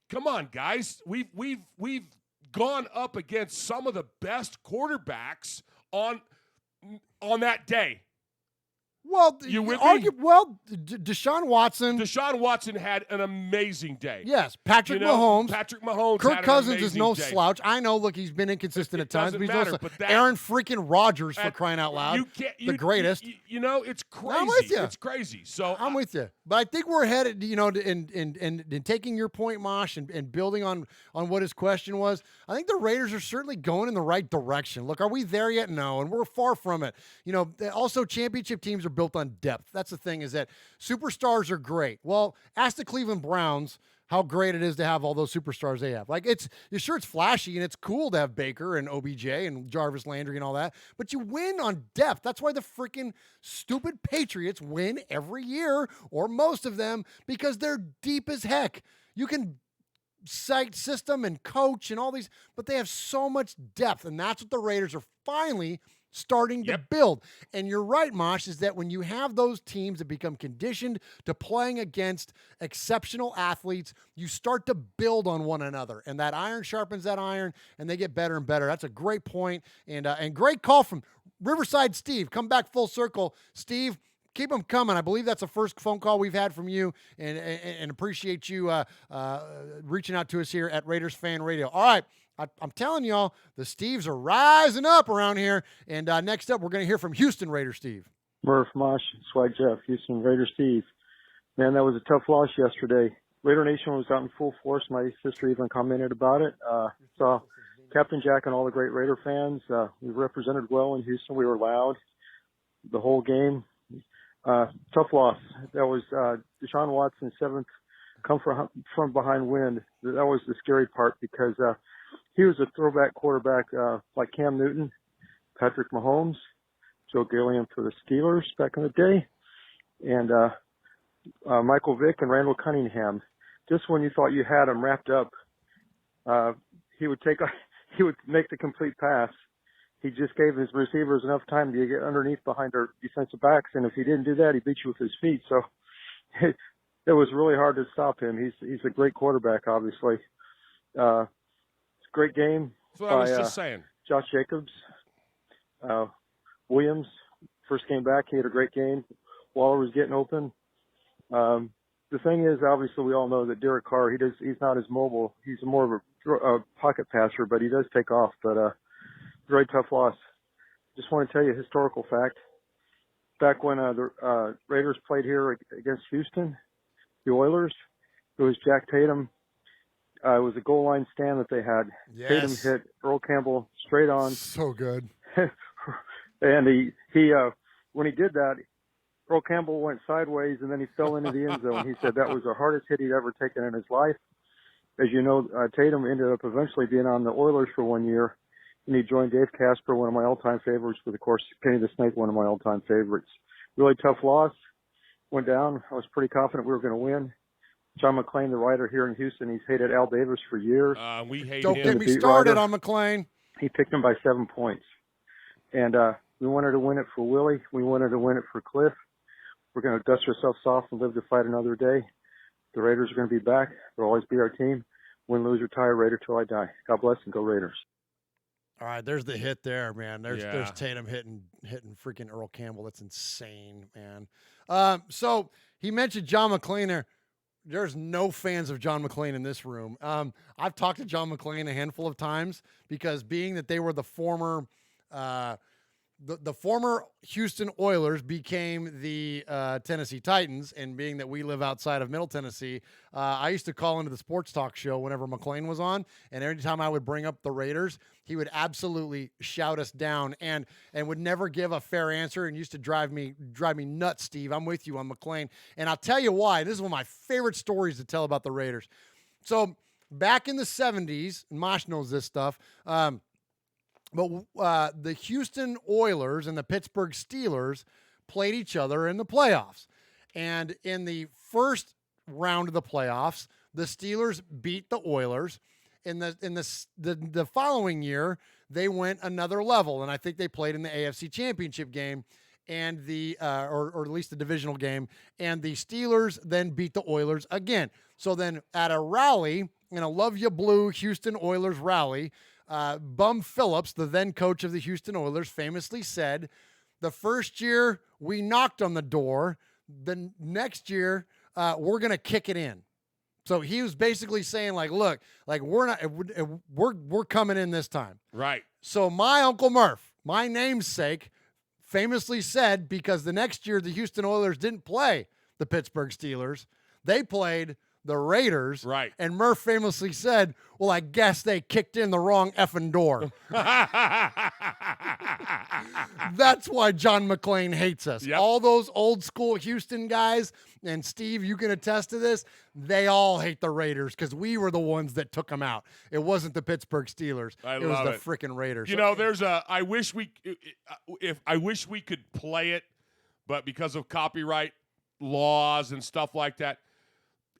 Come on, guys. We've gone up against some of the best quarterbacks on that day. Well, you with me? Well, Deshaun Watson. Deshaun Watson had an amazing day. Yes, Patrick Mahomes. Patrick Mahomes. Kirk had Cousins is no day. slouch. I know. Look, he's been inconsistent at times, but he's matter, no but Aaron freaking Rodgers, for crying out loud. The greatest. It's crazy. I'm with you. It's crazy. So I'm with you. But I think we're headed, in taking your point, Mosh, and building on what his question was. I think the Raiders are certainly going in the right direction. Look, are we there yet? No, and we're far from it. Also championship teams are built on depth. That's the thing, is that superstars are great. Well, ask the Cleveland Browns how great it is to have all those superstars they have. Like, it's flashy and it's cool to have Baker and OBJ and Jarvis Landry and all that, but you win on depth. That's why the freaking stupid Patriots win every year, or most of them, because they're deep as heck. You can cite system and coach and all these, but they have so much depth, and that's what the Raiders are finally starting to build. And you're right, Mosh, is that when you have those teams that become conditioned to playing against exceptional athletes, you start to build on one another, and that iron sharpens that iron, and they get better and better. That's a great point, and great call from Riverside Steve. Come back full circle, Steve. Keep them coming. I believe that's the first phone call we've had from you, and appreciate you reaching out to us here at Raiders Fan Radio. All right. I'm telling y'all, the Steves are rising up around here. And next up, we're going to hear from Houston Raider Steve. Murf, Mosh, Swag Jeff, Houston Raider Steve. Man, that was a tough loss yesterday. Raider Nation was out in full force. My sister even commented about it. Saw Captain Jack and all the great Raider fans. We represented well in Houston. We were loud the whole game. Tough loss. That was Deshaun Watson's seventh come from behind win. That was the scary part, because he was a throwback quarterback like Cam Newton, Patrick Mahomes, Joe Gilliam for the Steelers back in the day, and Michael Vick and Randall Cunningham. Just when you thought you had him wrapped up, he would make the complete pass. He just gave his receivers enough time to get underneath behind their defensive backs, and if he didn't do that, he beat you with his feet. So it was really hard to stop him. He's a great quarterback, obviously. Great game. That's what I was just saying. Josh Jacobs. Williams, first game back, he had a great game. Waller was getting open. The thing is, obviously, we all know that Derek Carr, he's not as mobile. He's more of a pocket passer, but he does take off. But very tough loss. Just want to tell you a historical fact. Back when the Raiders played here against Houston, the Oilers, it was Jack Tatum. It was a goal line stand that they had. Yes. Tatum hit Earl Campbell straight on. So good. And he when he did that, Earl Campbell went sideways and then he fell into the end zone. He said that was the hardest hit he'd ever taken in his life. as you know, Tatum ended up eventually being on the Oilers for 1 year, and he joined Dave Casper, one of my all-time favorites, with, of course, Penny the Snake, one of my all-time favorites. Really tough loss. Went down. I was pretty confident we were going to win. John McClain, the writer here in Houston, he's hated Al Davis for years. We hate Don't him. get me started on McClain. He picked him by 7 points. And we wanted to win it for Willie. We wanted to win it for Cliff. We're going to dust ourselves off and live to fight another day. The Raiders are going to be back. They'll always be our team. Win, lose, or tie, Raider till I die. God bless and go Raiders. All right, there's the hit there, man. There's Yeah. Tatum hitting freaking Earl Campbell. That's insane, man. So he mentioned John McClain there. There's no fans of John McClain in this room. I've talked to John McClain a handful of times because being that they were the former the former Houston Oilers became the Tennessee Titans, and being that we live outside of Middle Tennessee, I used to call into the sports talk show whenever McClain was on, and every time I would bring up the Raiders, he would absolutely shout us down and would never give a fair answer, and used to drive me nuts. Steve, I'm with you on McClain, and I'll tell you why. This is one of my favorite stories to tell about the Raiders. So back in the 70s, and Mosh knows this stuff. But the Houston Oilers and the Pittsburgh Steelers played each other in the playoffs. And in the first round of the playoffs, the Steelers beat the Oilers. In the following year, they went another level, and I think they played in the AFC Championship game and or at least the divisional game. And the Steelers then beat the Oilers again. So then at a rally, in a Love Ya Blue Houston Oilers rally, Bum Phillips, the then coach of the Houston Oilers, famously said, the first year we knocked on the door, the next year we're going to kick it in. So he was basically saying, like, look, like we're coming in this time. Right. So my Uncle Murf, my namesake, famously said, because the next year the Houston Oilers didn't play the Pittsburgh Steelers, they played the Raiders. Right. And Murf famously said, well, I guess they kicked in the wrong effing door. That's why John McClain hates us. Yep. All those old school Houston guys, and Steve, you can attest to this, they all hate the Raiders because we were the ones that took them out. It wasn't the Pittsburgh Steelers. I it was love the it. freaking Raiders. You know, there's I wish we could play it, but because of copyright laws and stuff like that,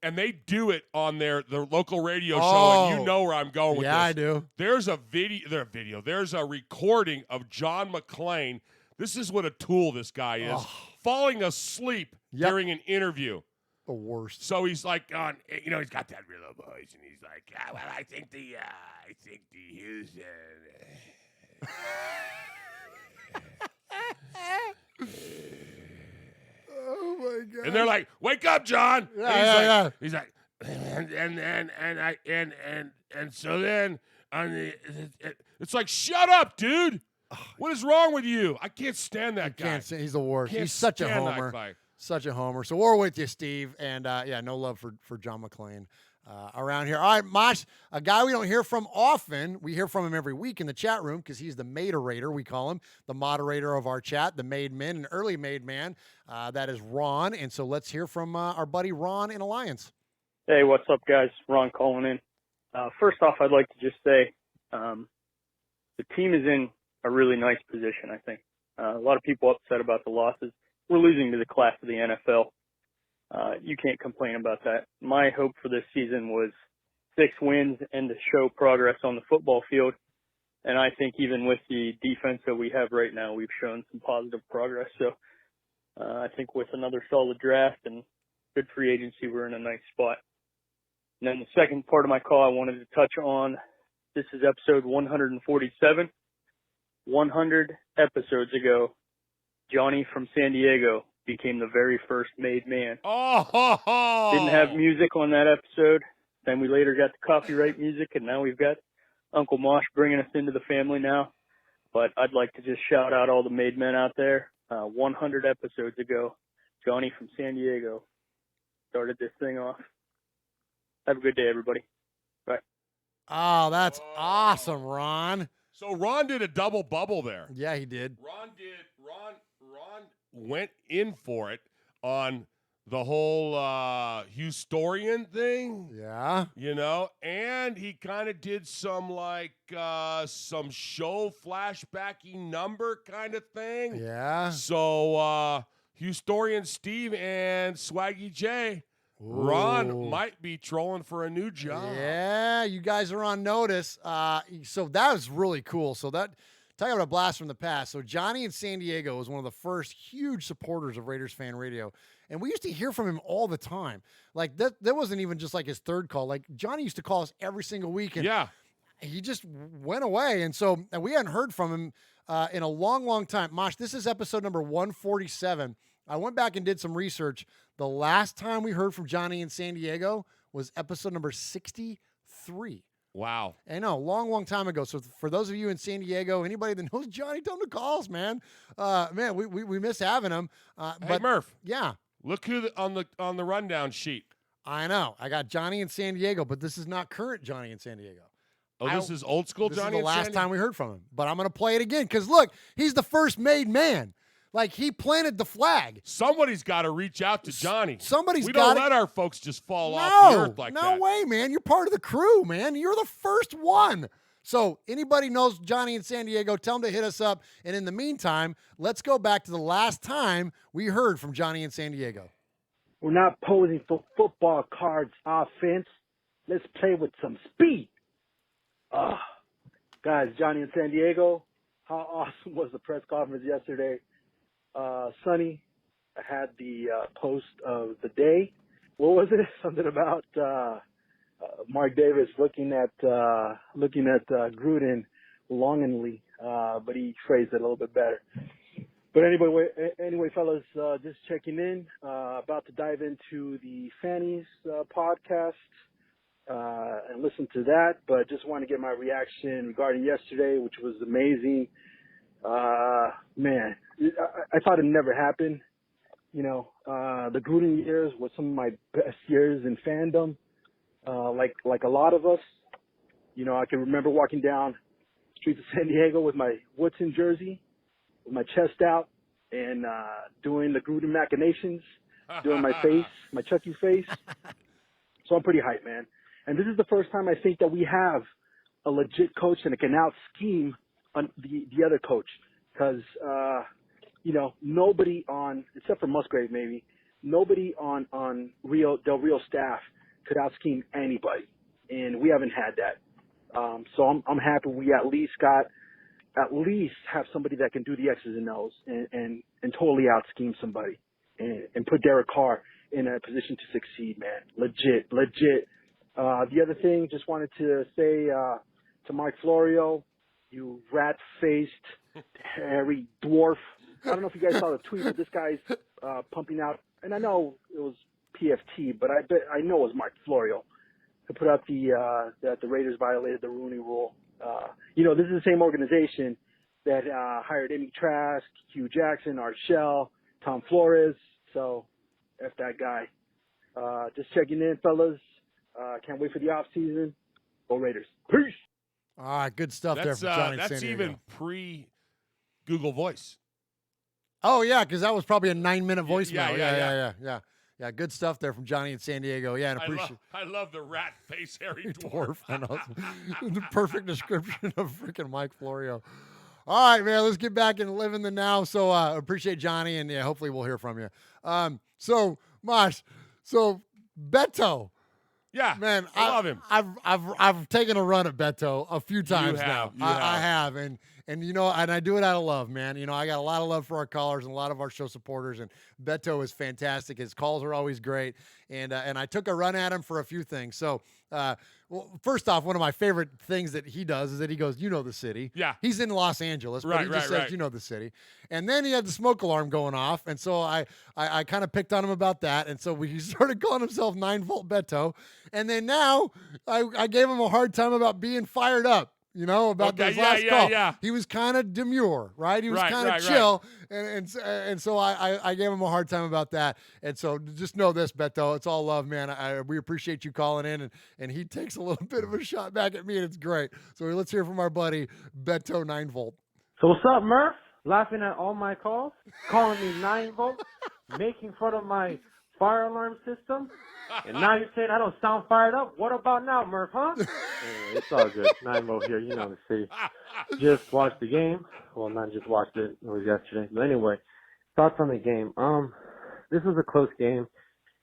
and they do it on their local radio show, and you know where I'm going with this. Yeah, I do. There's a video. There's a recording of John McClain. This is what a tool this guy is. Falling asleep during an interview. The worst. So he's like on, he's got that real voice, and he's like, I think the Houston. Oh my God! And they're like, "Wake up, John!" Yeah, He's like, and so then it's like, shut up, dude. What is wrong with you? I can't stand that guy. He's the worst. Can't He's such a stand that homer. guy. Such a homer. So we're with you, Steve. And no love for John McClain around here. All right, Mosh, a guy we don't hear from often. We hear from him every week in the chat room because he's the moderator, we call him, the moderator of our chat, the made man, an early made man. That is Ron. And so let's hear from our buddy Ron in Alliance. Hey, what's up, guys? Ron calling in. First off, I'd like to just say the team is in a really nice position, I think. A lot of people upset about the losses. We're losing to the class of the NFL. You can't complain about that. My hope for this season was 6 wins and to show progress on the football field. And I think even with the defense that we have right now, we've shown some positive progress. So I think with another solid draft and good free agency, we're in a nice spot. And then the second part of my call I wanted to touch on, this is episode 147. 100 episodes ago, Johnny from San Diego became the very first made man. Oh! Didn't have music on that episode. Then we later got the copyright music, and now we've got Uncle Mosh bringing us into the family now. But I'd like to just shout out all the made men out there. 100 episodes ago, Johnny from San Diego started this thing off. Have a good day, everybody. Bye. Oh, that's awesome, Ron. So Ron did a double bubble there. Yeah, he did. Ron went in for it on the whole Historian thing. Yeah. And he kind of did some some show flashbacking number kind of thing. Yeah. So Historian Steve and Swaggy J, Ron might be trolling for a new job. Yeah, you guys are on notice. So that was really cool. So that, talking about a blast from the past. So Johnny in San Diego was one of the first huge supporters of Raiders Fan Radio. And we used to hear from him all the time. Like that wasn't even just like his third call. Like Johnny used to call us every single week. And he just went away. And so we hadn't heard from him in a long, long time. Mosh, this is episode number 147. I went back and did some research. The last time we heard from Johnny in San Diego was episode number 63. Wow. I know, long, long time ago. So for those of you in San Diego, anybody that knows Johnny, tell him to call us, man. Man, we miss having him. Hey, Murph. Yeah. Look who on the rundown sheet. I know. I got Johnny in San Diego, but this is not current Johnny in San Diego. Oh, this is old school this Johnny. This is the last time we heard from him. But I'm going to play it again because, look, he's the first made man. Like, he planted the flag. Somebody's got to reach out to Johnny. We don't let our folks just fall off the earth like that. No way, man. You're part of the crew, man. You're the first one. So anybody knows Johnny in San Diego, tell him to hit us up. And in the meantime, let's go back to the last time we heard from Johnny in San Diego. We're not posing for football cards offense. Let's play with some speed. Guys, Johnny in San Diego, how awesome was the press conference yesterday? Sonny had the post of the day. What was it? Something about Mark Davis looking at Gruden longingly, but he phrased it a little bit better. But anyway, fellas, just checking in. About to dive into the Fannies podcast and listen to that. But just want to get my reaction regarding yesterday, which was amazing. Man, I thought it never happened. The Gruden years were some of my best years in fandom. Like a lot of us, I can remember walking down the streets of San Diego with my Woodson jersey, with my chest out, and doing the Gruden machinations, doing my face, my Chucky face. So I'm pretty hyped, man. And this is the first time I think that we have a legit coach and it can out scheme the other coach, because nobody except for Musgrave maybe, nobody on Del Rio staff could out scheme anybody, and we haven't had that. So I'm happy we at least have somebody that can do the X's and O's and totally out scheme somebody and put Derek Carr in a position to succeed, man. Legit. The other thing, just wanted to say to Mike Florio, you rat-faced, hairy dwarf. I don't know if you guys saw the tweet, but this guy's pumping out, and I know it was PFT, but I know it was Mike Florio who put out that the Raiders violated the Rooney Rule. This is the same organization that hired Emmy Trask, Hugh Jackson, Art Shell, Tom Flores. So, F that guy. Just checking in, fellas. Can't wait for the off season. Go Raiders. Peace. All right, good stuff there from Johnny San Diego. That's even pre-Google Voice. Oh, yeah, because that was probably a 9-minute voicemail. Yeah, good stuff there from Johnny in San Diego. Yeah, and appreciate. I love the rat face hairy dwarf. I know. The perfect description of freaking Mike Florio. All right, man, let's get back and live in the now. So appreciate Johnny, and hopefully we'll hear from you. So Mosh, Beto. Yeah, man, I love him. I've taken a run at Beto a few times now. I have, and I do it out of love, man. I got a lot of love for our callers and a lot of our show supporters, and Beto is fantastic. His calls are always great, and I took a run at him for a few things. So, first off, one of my favorite things that he does is that he goes, the city. Yeah. He's in Los Angeles, but he just says, the city. And then he had the smoke alarm going off, and so I kind of picked on him about that, and so he started calling himself 9-Volt Beto. And then now I gave him a hard time about being fired up. About this last call. Yeah. He was kind of demure, right? He was kind of chill. Right. And so I gave him a hard time about that. And so just know this, Beto, it's all love, man. We appreciate you calling in, and he takes a little bit of a shot back at me, and it's great. So let's hear from our buddy, Beto 9-Volt. So what's up, Murf? Laughing at all my calls, calling me 9-Volt, making fun of my fire alarm system. And now you're saying I don't sound fired up? What about now, Murf, huh? Anyway, it's all good. 9-0 here, you know the city. Just watched the game. Well, not just watched it. It was yesterday. But anyway, thoughts on the game. This was a close game.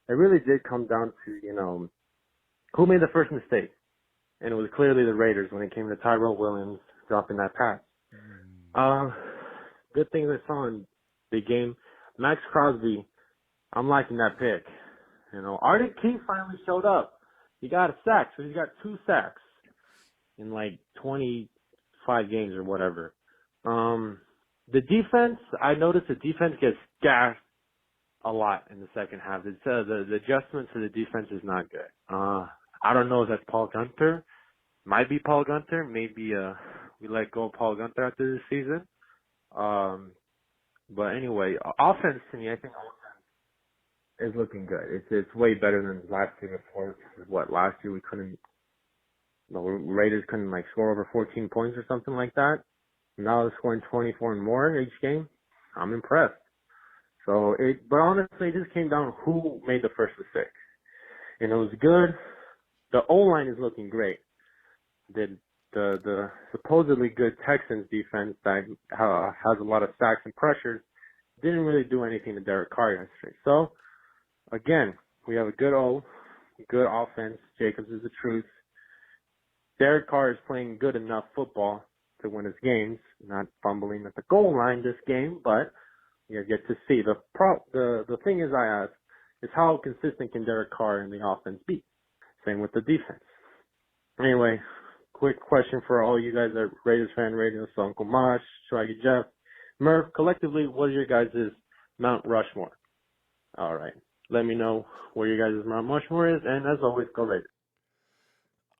It really did come down to, who made the first mistake. And it was clearly the Raiders when it came to Tyrell Williams dropping that pass. Good things I saw in the game. Max Crosby, I'm liking that pick. Artie Key finally showed up. He got a sack, so he's got 2 sacks in like 25 games or whatever. The defense, I noticed the defense gets gashed a lot in the second half. The adjustment for the defense is not good. I don't know if that's Paul Gunther. Might be Paul Gunther. Maybe we let go of Paul Gunther after this season. But anyway, offense to me, I think offense is looking good. It's way better than last year before. Last year Raiders couldn't score over 14 points or something like that. Now they're scoring 24 and more each game. I'm impressed. But honestly, it just came down to who made the first mistake. And it was good. The O-line is looking great. The supposedly good Texans defense that has a lot of sacks and pressures didn't really do anything to Derek Carr yesterday. So, again, we have a good offense. Jacobs is the truth. Derek Carr is playing good enough football to win his games, not fumbling at the goal line this game, but you get to see. The thing is I ask is how consistent can Derek Carr and the offense be? Same with the defense. Anyway, quick question for all you guys at Raiders Fan Radio. So Uncle Mosh, Swaggy Jeff, Murf, collectively, what is your guys' Mount Rushmore? All right. Let me know where your guys' Mount Rushmore is, and as always, go Raiders.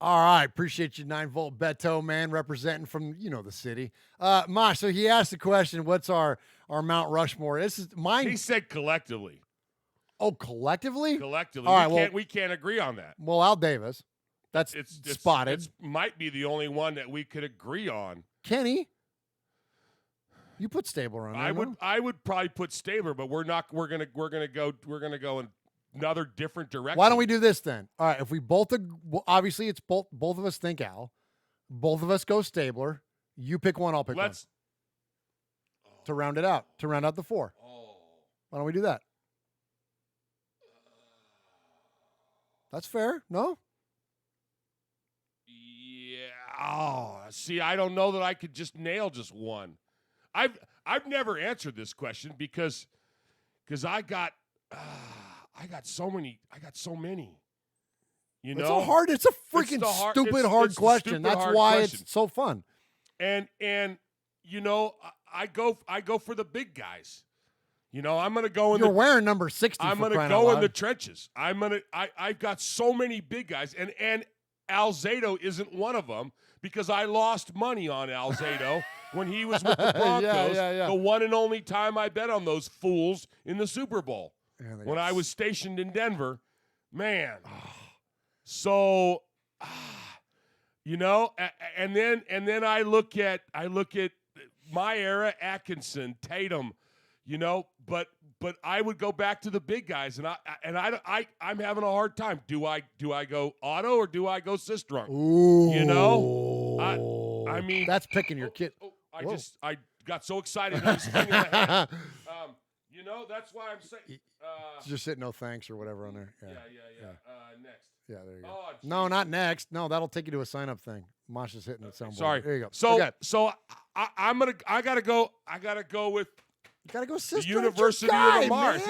All right. Appreciate you, 9-Volt Beto, man, representing from, the city. Mosh, so he asked the question, what's our Mount Rushmore? This is mine. He said collectively. Oh, collectively? Collectively. All right, We can't agree on that. Well, Al Davis. That's spotted. It might be the only one that we could agree on. Kenny, you put Stabler on there. I would probably put Stabler, but we're gonna go in another different direction. Why don't we do this then? All right, if we both obviously it's both of us think Al, both of us go Stabler. You pick one, I'll pick one. To round it out, to round out the 4. Why don't we do that? That's fair. No. See, I don't know that I could just nail just one. I've never answered this question because I got so many. You know, it's a freaking stupid hard question. That's why it's so fun. And I go for the big guys. I'm gonna go in. You're wearing number 60. I'm gonna go in the trenches. I've got so many big guys, and Alzado isn't one of them because I lost money on Alzado when he was with the Broncos. The one and only time I bet on those fools in the Super Bowl when I was stationed in Denver, man. So, and then I look at my era, Atkinson, Tatum, but I would go back to the big guys, and I'm having a hard time. Do I go Otto or do I go Sistrunk? Ooh. I mean that's picking your kid. I got so excited. I was swinging my hand. That's why I'm saying. Just hit no thanks or whatever on there. Yeah. Next. Yeah, there you go. No, not next. No, that'll take you to a sign up thing. Mosh is hitting it somewhere. Sorry. There you go. So I gotta go with. You gotta go Sister. The University of Mars.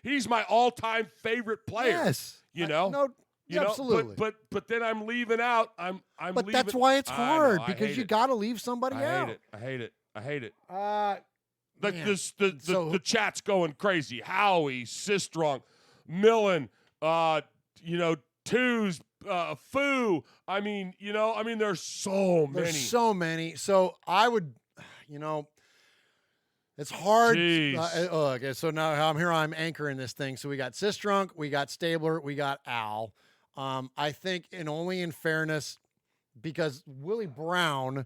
He's my all-time favorite player. Yes. Absolutely. But then I'm leaving out. But that's why it's hard because you got to leave somebody out. I hate it. The chat's going crazy. Howie, Sistrunk, Millen, Twos, Foo. There's so many. There's so many. So I would, it's hard. Okay, so now I'm anchoring this thing. So we got Sistrunk, we got Stabler, we got Al. I think, only in fairness, because Willie Brown,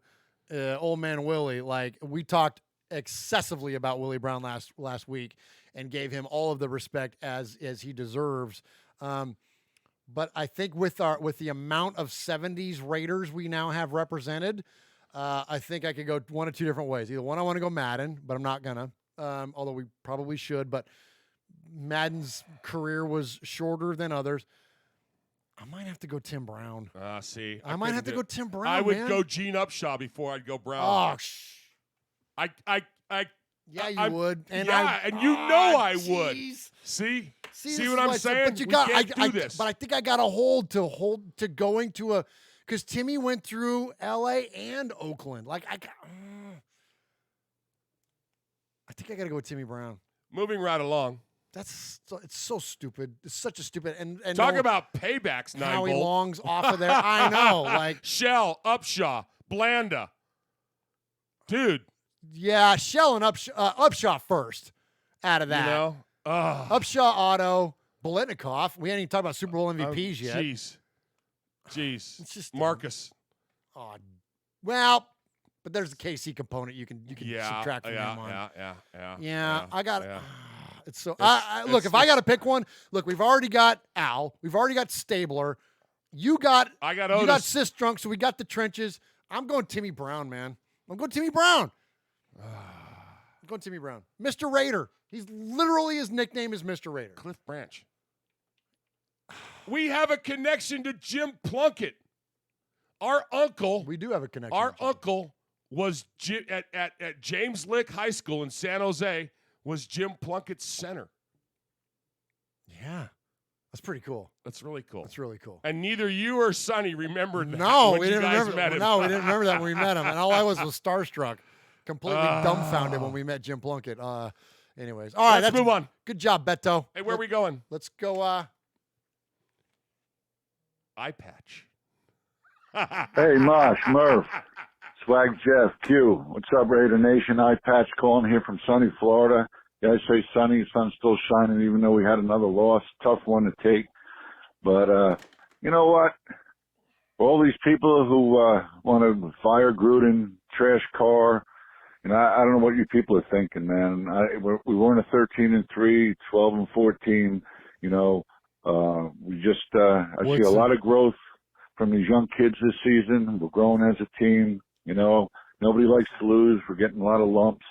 old man Willie, we talked excessively about Willie Brown last week, and gave him all of the respect as he deserves. But I think with the amount of 70s Raiders we now have represented, I think I could go one of two different ways. Either one, I want to go Madden, but I'm not gonna. Although we probably should. But Madden's career was shorter than others. I might have to go Tim Brown. See, I might have to go Tim Brown. I would man. go Gene Upshaw before I'd go Brown. Oh, yeah, you would. And and you know I would. See See what I'm saying? But you got. We can't do this. But I think I got a hold to going to a, because Timmy went through L.A. and Oakland. Like I think I got to go with Timmy Brown. Moving right along. It's so stupid. It's such a stupid and talk about paybacks. Howie Long's off of there. I know, like Shell, Upshaw, Blanda, dude. Yeah, Shell and Upshaw first. Out of that, you know, Upshaw, Otto, Biletnikoff. We ain't even talked about Super Bowl MVPs yet. Jeez. It's just Marcus. Well, but there's a KC component you can subtract from him on. Yeah. I got. It's so. Look, if I got to pick one, look, we've already got Al. We've already got Stabler. I got Otis. You got Sistrunk, so we got the trenches. I'm going Timmy Brown, man. I'm going Timmy Brown. I'm going Timmy Brown. Mr. Raider. He's literally, his nickname is Mr. Raider. Cliff Branch. We have a connection to Jim Plunkett. Our uncle. We do have a connection. Our uncle was at James Lick High School in San Jose. Was Jim Plunkett's center. Yeah. That's pretty cool. That's really cool. That's really cool. And neither you or Sonny remembered that. No, we didn't remember. No, we didn't remember that when we met him. And all I was starstruck, completely dumbfounded when we met Jim Plunkett. Anyways, all right, let's move on. Good job, Beto. Hey, where are we going? Let's go. Eye patch. Hey, Mosh, Murf, Swag Jeff, Q. What's up, Raider Nation? Eye patch calling here from sunny Florida. Guys say sunny, sun's still shining, even though we had another loss. Tough one to take. But, you know what? For all these people who want to fire Gruden, trash Carr, I don't know what you people are thinking, man. We weren't a 13-3, 12-14. We just I see a lot of growth from these young kids this season. We're growing as a team. Nobody likes to lose. We're getting a lot of lumps.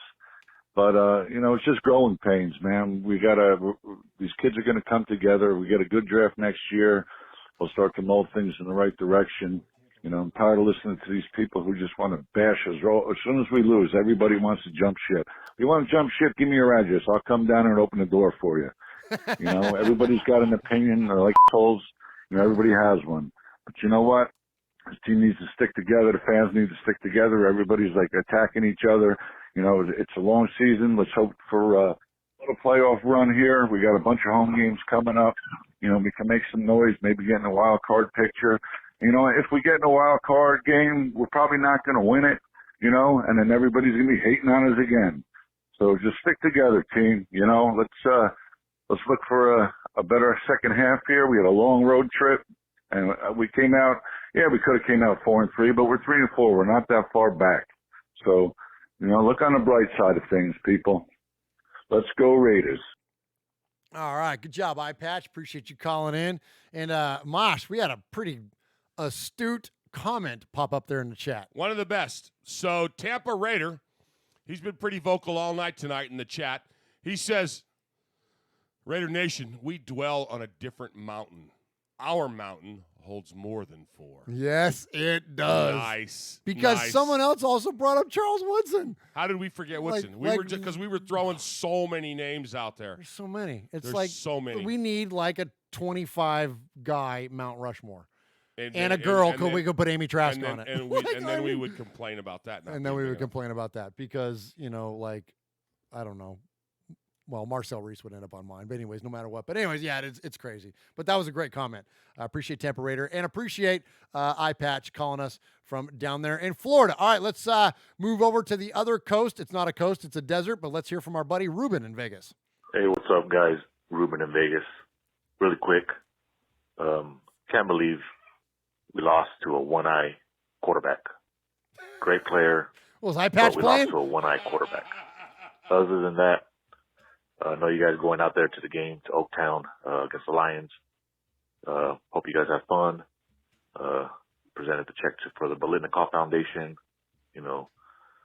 But, it's just growing pains, man. These kids are going to come together. We get a good draft next year. We'll start to mold things in the right direction. I'm tired of listening to these people who just want to bash us. As soon as we lose, everybody wants to jump ship. If you want to jump ship, give me your address. I'll come down and open the door for you. Everybody's got an opinion. They're like trolls. Everybody has one. But you know what? This team needs to stick together. The fans need to stick together. Everybody's like attacking each other. It's a long season. Let's hope for a little playoff run here. We got a bunch of home games coming up. We can make some noise, maybe get in a wild card picture. If we get in a wild card game, we're probably not going to win it, and then everybody's going to be hating on us again. So just stick together, team. Let's look for a better second half here. We had a long road trip, and we came out. Yeah, we could have came out 4-3, but we're 3-4. We're not that far back. So, look on the bright side of things, people. Let's go Raiders. All right, good job, Eye Patch. Appreciate you calling in. And Mosh, we had a pretty astute comment pop up there in the chat. One of the best. So Tampa Raider, he's been pretty vocal all night tonight in the chat. He says, Raider Nation, we dwell on a different mountain. Our mountain holds more than 4. Yes, it does. Nice. Because someone else also brought up Charles Woodson. How did we forget Woodson? Because we were throwing so many names out there. There's so many. There's so many. We need like a 25 guy Mount Rushmore. And a girl, we could put Amy Trask on it. And then we would complain about that. And then we would complain about that because, I don't know. Well, Marcel Reese would end up on mine. But anyways, no matter what. But anyways, yeah, it's crazy. But that was a great comment. I appreciate Tampa Raider and appreciate Eye Patch calling us from down there in Florida. All right, let's move over to the other coast. It's not a coast, it's a desert. But let's hear from our buddy Ruben in Vegas. Hey, what's up, guys? Ruben in Vegas. Really quick. Can't believe we lost to a one-eye quarterback. Great player. Was Eye Patch but we playing? lost to a one-eye quarterback. Other than that, I know you guys are going out there to the game, to Oaktown, against the Lions. Hope you guys have fun. Presented the check for the Biletnikoff Foundation. You know,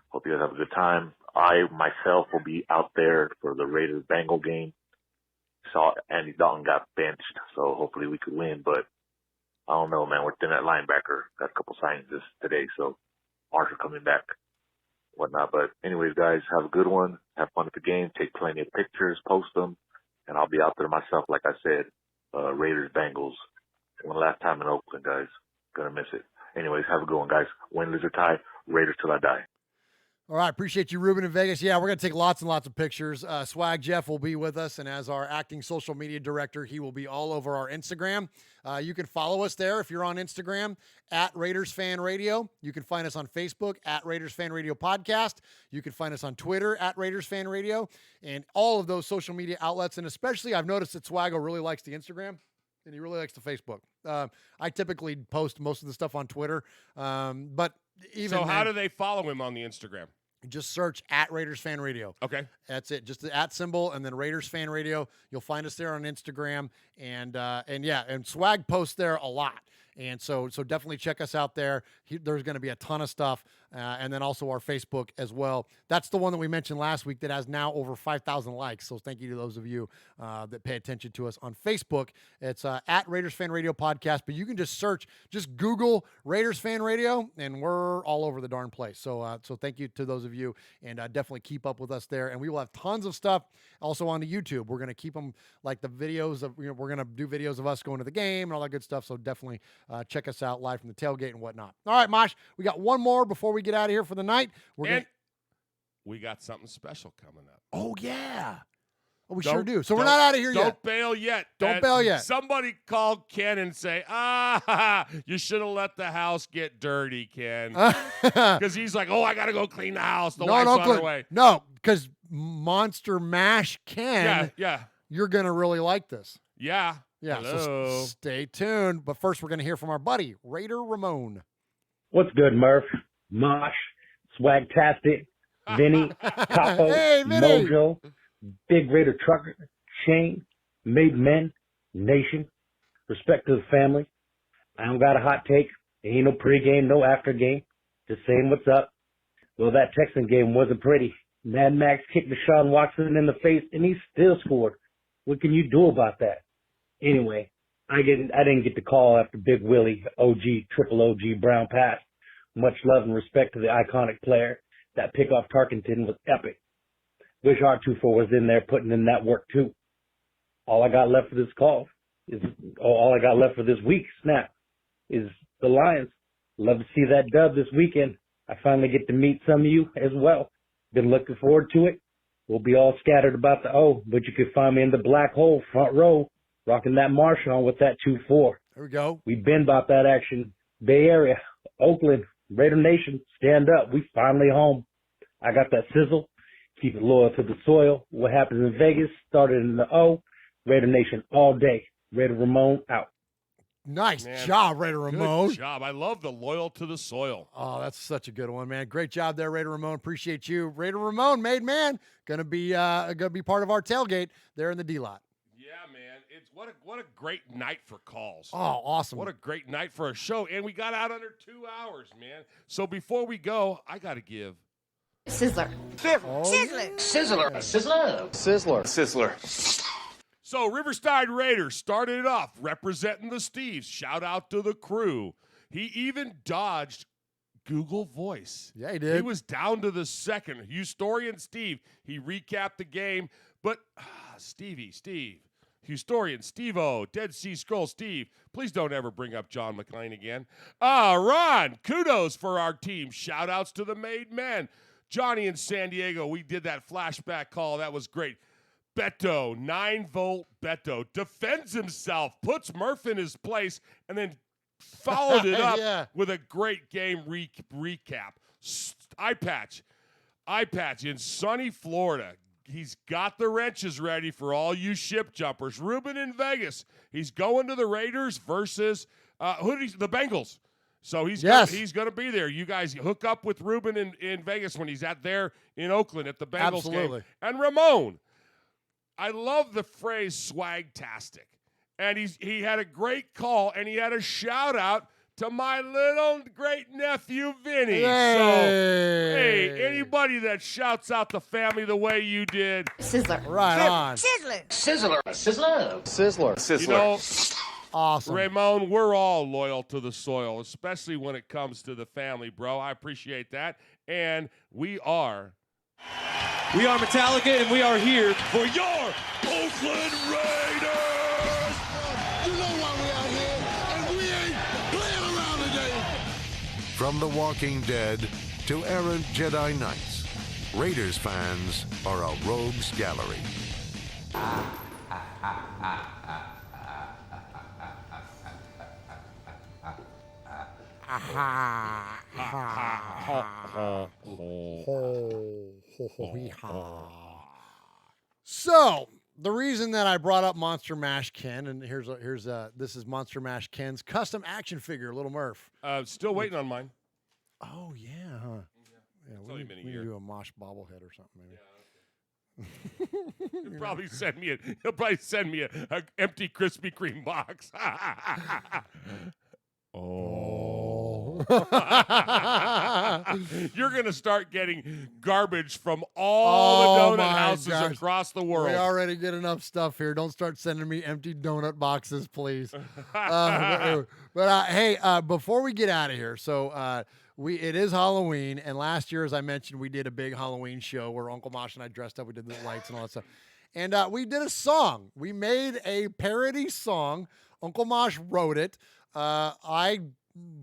hope you guys have a good time. I, myself, will be out there for the Raiders-Bengal game. Saw Andy Dalton got benched, so hopefully we could win, but I don't know, man. We're thin at linebacker. Got a couple signings today, so Marshall coming back, whatnot. But anyways, guys, have a good one. Have fun at the game. Take plenty of pictures, post them, and I'll be out there myself, like I said. Raiders-Bengals. One last time in Oakland, guys. Gonna miss it. Anyways, have a good one, guys. Win, lose, or tie. Raiders till I die. All right, appreciate you, Ruben in Vegas. Yeah, we're going to take lots and lots of pictures. Swag Jeff will be with us, and as our acting social media director, he will be all over our Instagram. You can follow us there if you're on Instagram, at Raiders Fan Radio. You can find us on Facebook, at Raiders Fan Radio Podcast. You can find us on Twitter, at Raiders Fan Radio, and all of those social media outlets. And especially, I've noticed that Swaggo really likes the Instagram, and he really likes the Facebook. I typically post most of the stuff on Twitter, but even so how do they follow him on the Instagram? Just search at Raiders Fan Radio. Okay. That's it. Just the at symbol and then Raiders Fan Radio. You'll find us there on Instagram. And Swag posts there a lot. And so definitely check us out there. There's going to be a ton of stuff. And then also our Facebook as well. That's the one that we mentioned last week that has now over 5,000 likes. So thank you to those of you that pay attention to us on Facebook. It's at Raiders Fan Radio Podcast. But you can just Google Raiders Fan Radio, and we're all over the darn place. So thank you to those of you, and definitely keep up with us there. And we will have tons of stuff also on the YouTube. We're going to keep them like the videos of, we're going to do videos of us going to the game and all that good stuff. So definitely check us out live from the tailgate and whatnot. All right, Mosh, we got one more before we get out of here for the night. We got something special coming up. Oh, yeah. Oh, we sure do. So we're not out of here yet. Don't bail yet. Don't bail yet. Somebody called Ken and say, you should have let the house get dirty, Ken. Because he's like, I got to go clean the house. The wife's on her way. No, because Monster Mash Ken, yeah. You're going to really like this. Yeah. Yeah, Hello. so stay tuned. But first, we're going to hear from our buddy, Raider Ramon. What's good, Murf? Mosh, Swagtastic, Vinny, Capo, Hey, Vinny. Mojo, Big Raider Trucker, Shane, Made Men, Nation, respect to the family. I don't got a hot take. Ain't no pregame, no after game. Just saying what's up. Well, that Texan game wasn't pretty. Mad Max kicked Deshaun Watson in the face, and he still scored. What can you do about that? Anyway, I didn't get the call after Big Willie, triple OG Brown pass. Much love and respect to the iconic player. That pick off Tarkenton was epic. Wish R24 was in there putting in that work too. All I got left for this week, is the Lions. Love to see that dub this weekend. I finally get to meet some of you as well. Been looking forward to it. We'll be all scattered about the O, but you can find me in the black hole, front row, rocking that Marsh on with that 2-4. There we go. We've been about that action. Bay Area, Oakland, Raider Nation, stand up. We finally home. I got that sizzle. Keep it loyal to the soil. What happens in Vegas started in the O. Raider Nation all day. Raider Ramon out. Nice job, Raider Ramon. Good job. I love the loyal to the soil. Oh, that's such a good one, man. Great job there, Raider Ramon. Appreciate you. Raider Ramon, made man, gonna be part of our tailgate there in the D lot. Yeah, man. It's what a great night for calls. Oh, awesome. What a great night for a show. And we got out under 2 hours, man. So before we go, I gotta give Sizzler. Sizzler. Sizzler. Sizzler. Sizzler. Sizzler. So Riverside Raiders started it off representing the Steves. Shout out to the crew. He even dodged Google Voice. Yeah, he did. He was down to the second. Historian Steve, he recapped the game. But Steve, Historian Steve-O, Dead Sea Scroll Steve, please don't ever bring up John McClain again. Ron, kudos for our team. Shout outs to the Made Men. Johnny in San Diego, we did that flashback call. That was great. Beto, 9-volt Beto, defends himself, puts Murf in his place, and then followed it up with a great game recap. Eye patch in sunny Florida. He's got the wrenches ready for all you ship jumpers. Ruben in Vegas. He's going to the Raiders versus the Bengals. So he's going to be there. You guys hook up with Ruben in Vegas when he's there in Oakland at the Bengals game. And Ramon, I love the phrase swagtastic. And he had a great call, and he had a shout-out to my little great-nephew, Vinny. Hey. So, hey, anybody that shouts out the family the way you did. Sizzler. Right on. Sizzler. Sizzler. Sizzler. Sizzler. Sizzler. You know, awesome. Ramon, we're all loyal to the soil, especially when it comes to the family, bro. I appreciate that. And we are Metallica, and we are here for your Oakland Raiders! You know why we out here, and we ain't playing around today. From The Walking Dead to errant Jedi Knights, Raiders fans are a rogues gallery. So the reason that I brought up Monster Mash Ken, and this is Monster Mash Ken's custom action figure, Little Murf. still waiting on mine. Oh yeah, huh? Yeah, only we been a need year. to do a Mosh bobblehead or something maybe. He'll probably send me a empty Krispy Kreme box. Oh. You're going to start getting garbage from all the donut houses across the world. We already get enough stuff here. Don't start sending me empty donut boxes, please. Hey, before we get out of here, so it is Halloween, and last year, as I mentioned, we did a big Halloween show where Uncle Mosh and I dressed up. We did the lights and all that stuff. And we did a song. We made a parody song. Uncle Mosh wrote it. I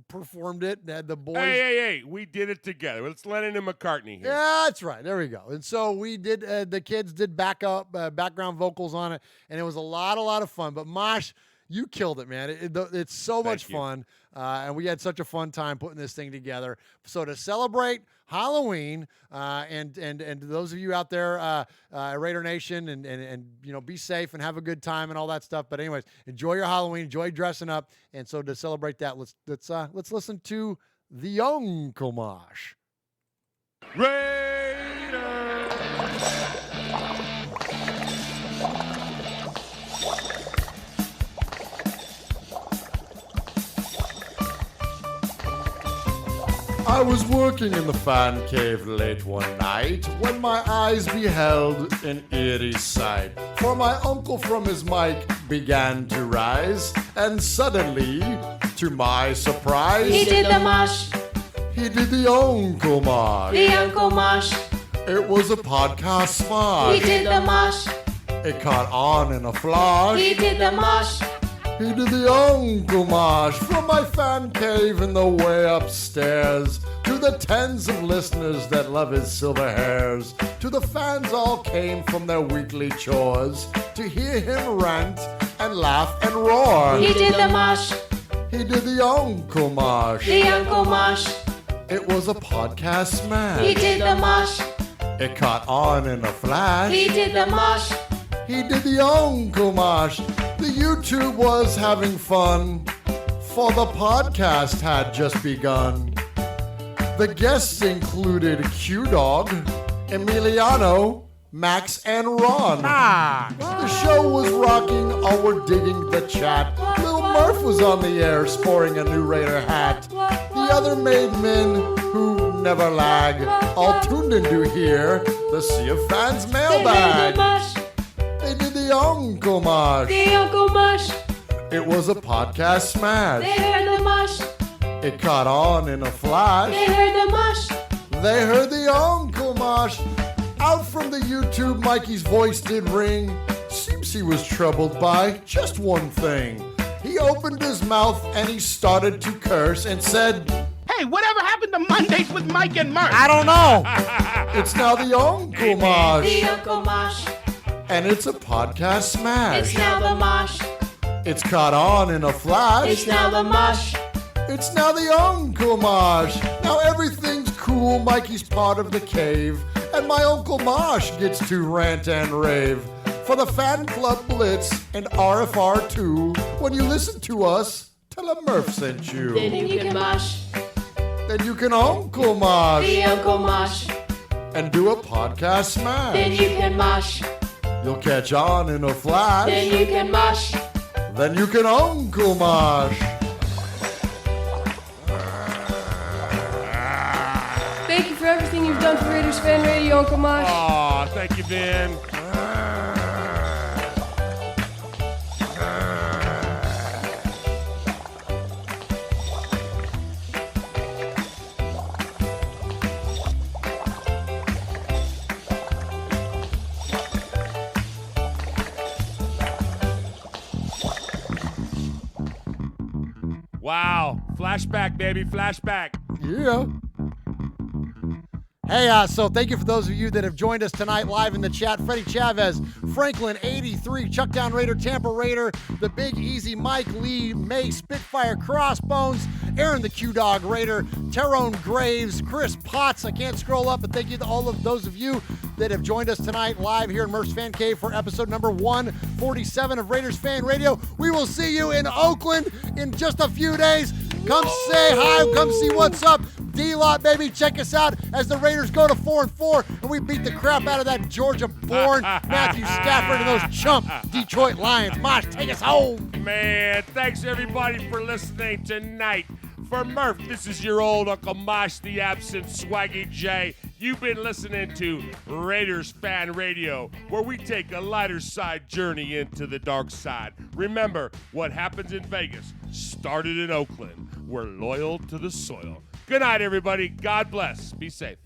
performed it. The boys. Hey, we did it together. It's Lennon and McCartney here. Yeah, that's right. There we go. And so we did. The kids did background vocals on it, and it was a lot of fun. But Mosh, you killed it, man. It's so much fun, and we had such a fun time putting this thing together. So to celebrate Halloween, and those of you out there, Raider Nation, and be safe and have a good time and all that stuff. But anyways, enjoy your Halloween, enjoy dressing up, and so to celebrate that, let's listen to the Uncle Mosh. I was working in the fan cave late one night when my eyes beheld an eerie sight. For my uncle from his mic began to rise, and suddenly, to my surprise, He did the mosh. He did the Uncle Mosh. The Uncle Mosh. It was a podcast smash. He did the mosh. It caught on in a flash. He did the mosh. He did the Uncle Mosh from my fan cave in the way upstairs. To the tens of listeners that love his silver hairs. To the fans all came from their weekly chores to hear him rant and laugh and roar. He did the mosh. He did the Uncle Mosh. The Uncle Mosh. It was a podcast smash. He did the mosh. It caught on in a flash. He did the mosh. He did the Uncle Mosh. The YouTube was having fun, for the podcast had just begun. The guests included Q-Dog, Emiliano, Max, and Ron. The show was rocking, all were digging the chat. Lil Murf was on the air, sporting a new Raider hat. The other made men who never lag, all tuned in to hear the Sea of Fans mailbag. They did the Uncle Mosh. The Uncle Mosh. It was a podcast smash. They heard the mosh. It caught on in a flash. They heard the mosh. They heard the Uncle Mosh. Out from the YouTube, Mikey's voice did ring. Seems he was troubled by just one thing. He opened his mouth and he started to curse and said, Hey, whatever happened to Mondays with Mike and Murf? I don't know. It's now the Uncle Mosh. The Uncle Mosh. And it's a podcast smash. It's now the mosh. It's caught on in a flash. It's now the mosh. It's now the Uncle Mosh. Now everything's cool. Mikey's part of the cave. And my Uncle Mosh gets to rant and rave. For the Fan Club Blitz and RFR 2, when you listen to us, tell a Murf sent you. Then you can mosh. Then you can Uncle Mosh. The Uncle Mosh. And do a podcast smash. Then you can mosh. You'll catch on in a flash. Then you can mosh. Then you can Uncle Mosh. Thank you for everything you've done for Raiders Fan Radio, Uncle Mosh. Aw, thank you, Ben. Wow. Flashback, baby. Flashback. Yeah. Hey, so thank you for those of you that have joined us tonight live in the chat. Freddie Chavez, Franklin 83, Chuckdown Raider, Tampa Raider, The Big Easy, Mike Lee, May Spitfire Crossbones, Aaron the Q-Dog Raider, Tyrone Graves, Chris Potts. I can't scroll up, but thank you to all of those of you that have joined us tonight live here in Murph's Fan Cave for episode number 147 of Raiders Fan Radio. We will see you in Oakland in just a few days. Come say hi, come see what's up. D-Lot, baby, check us out as the Raiders go to 4-4, and we beat the crap out of that Georgia-born Matthew Stafford and those chump Detroit Lions. Mosh, take us home. Man, thanks everybody for listening tonight. For Murph, this is your old Uncle Mosh, the absent Swaggy J. You've been listening to Raiders Fan Radio, where we take a lighter side journey into the dark side. Remember, what happens in Vegas started in Oakland. We're loyal to the soil. Good night, everybody. God bless. Be safe.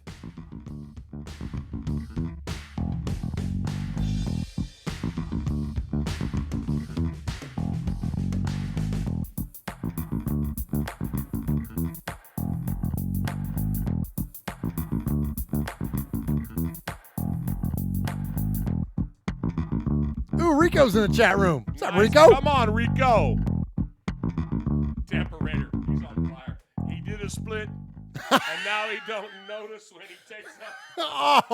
Ooh, Rico's in the chat room. What's up, Rico? Come on, Rico. Tampa Raider. He's on fire. He did a split, and now he don't notice when he takes up.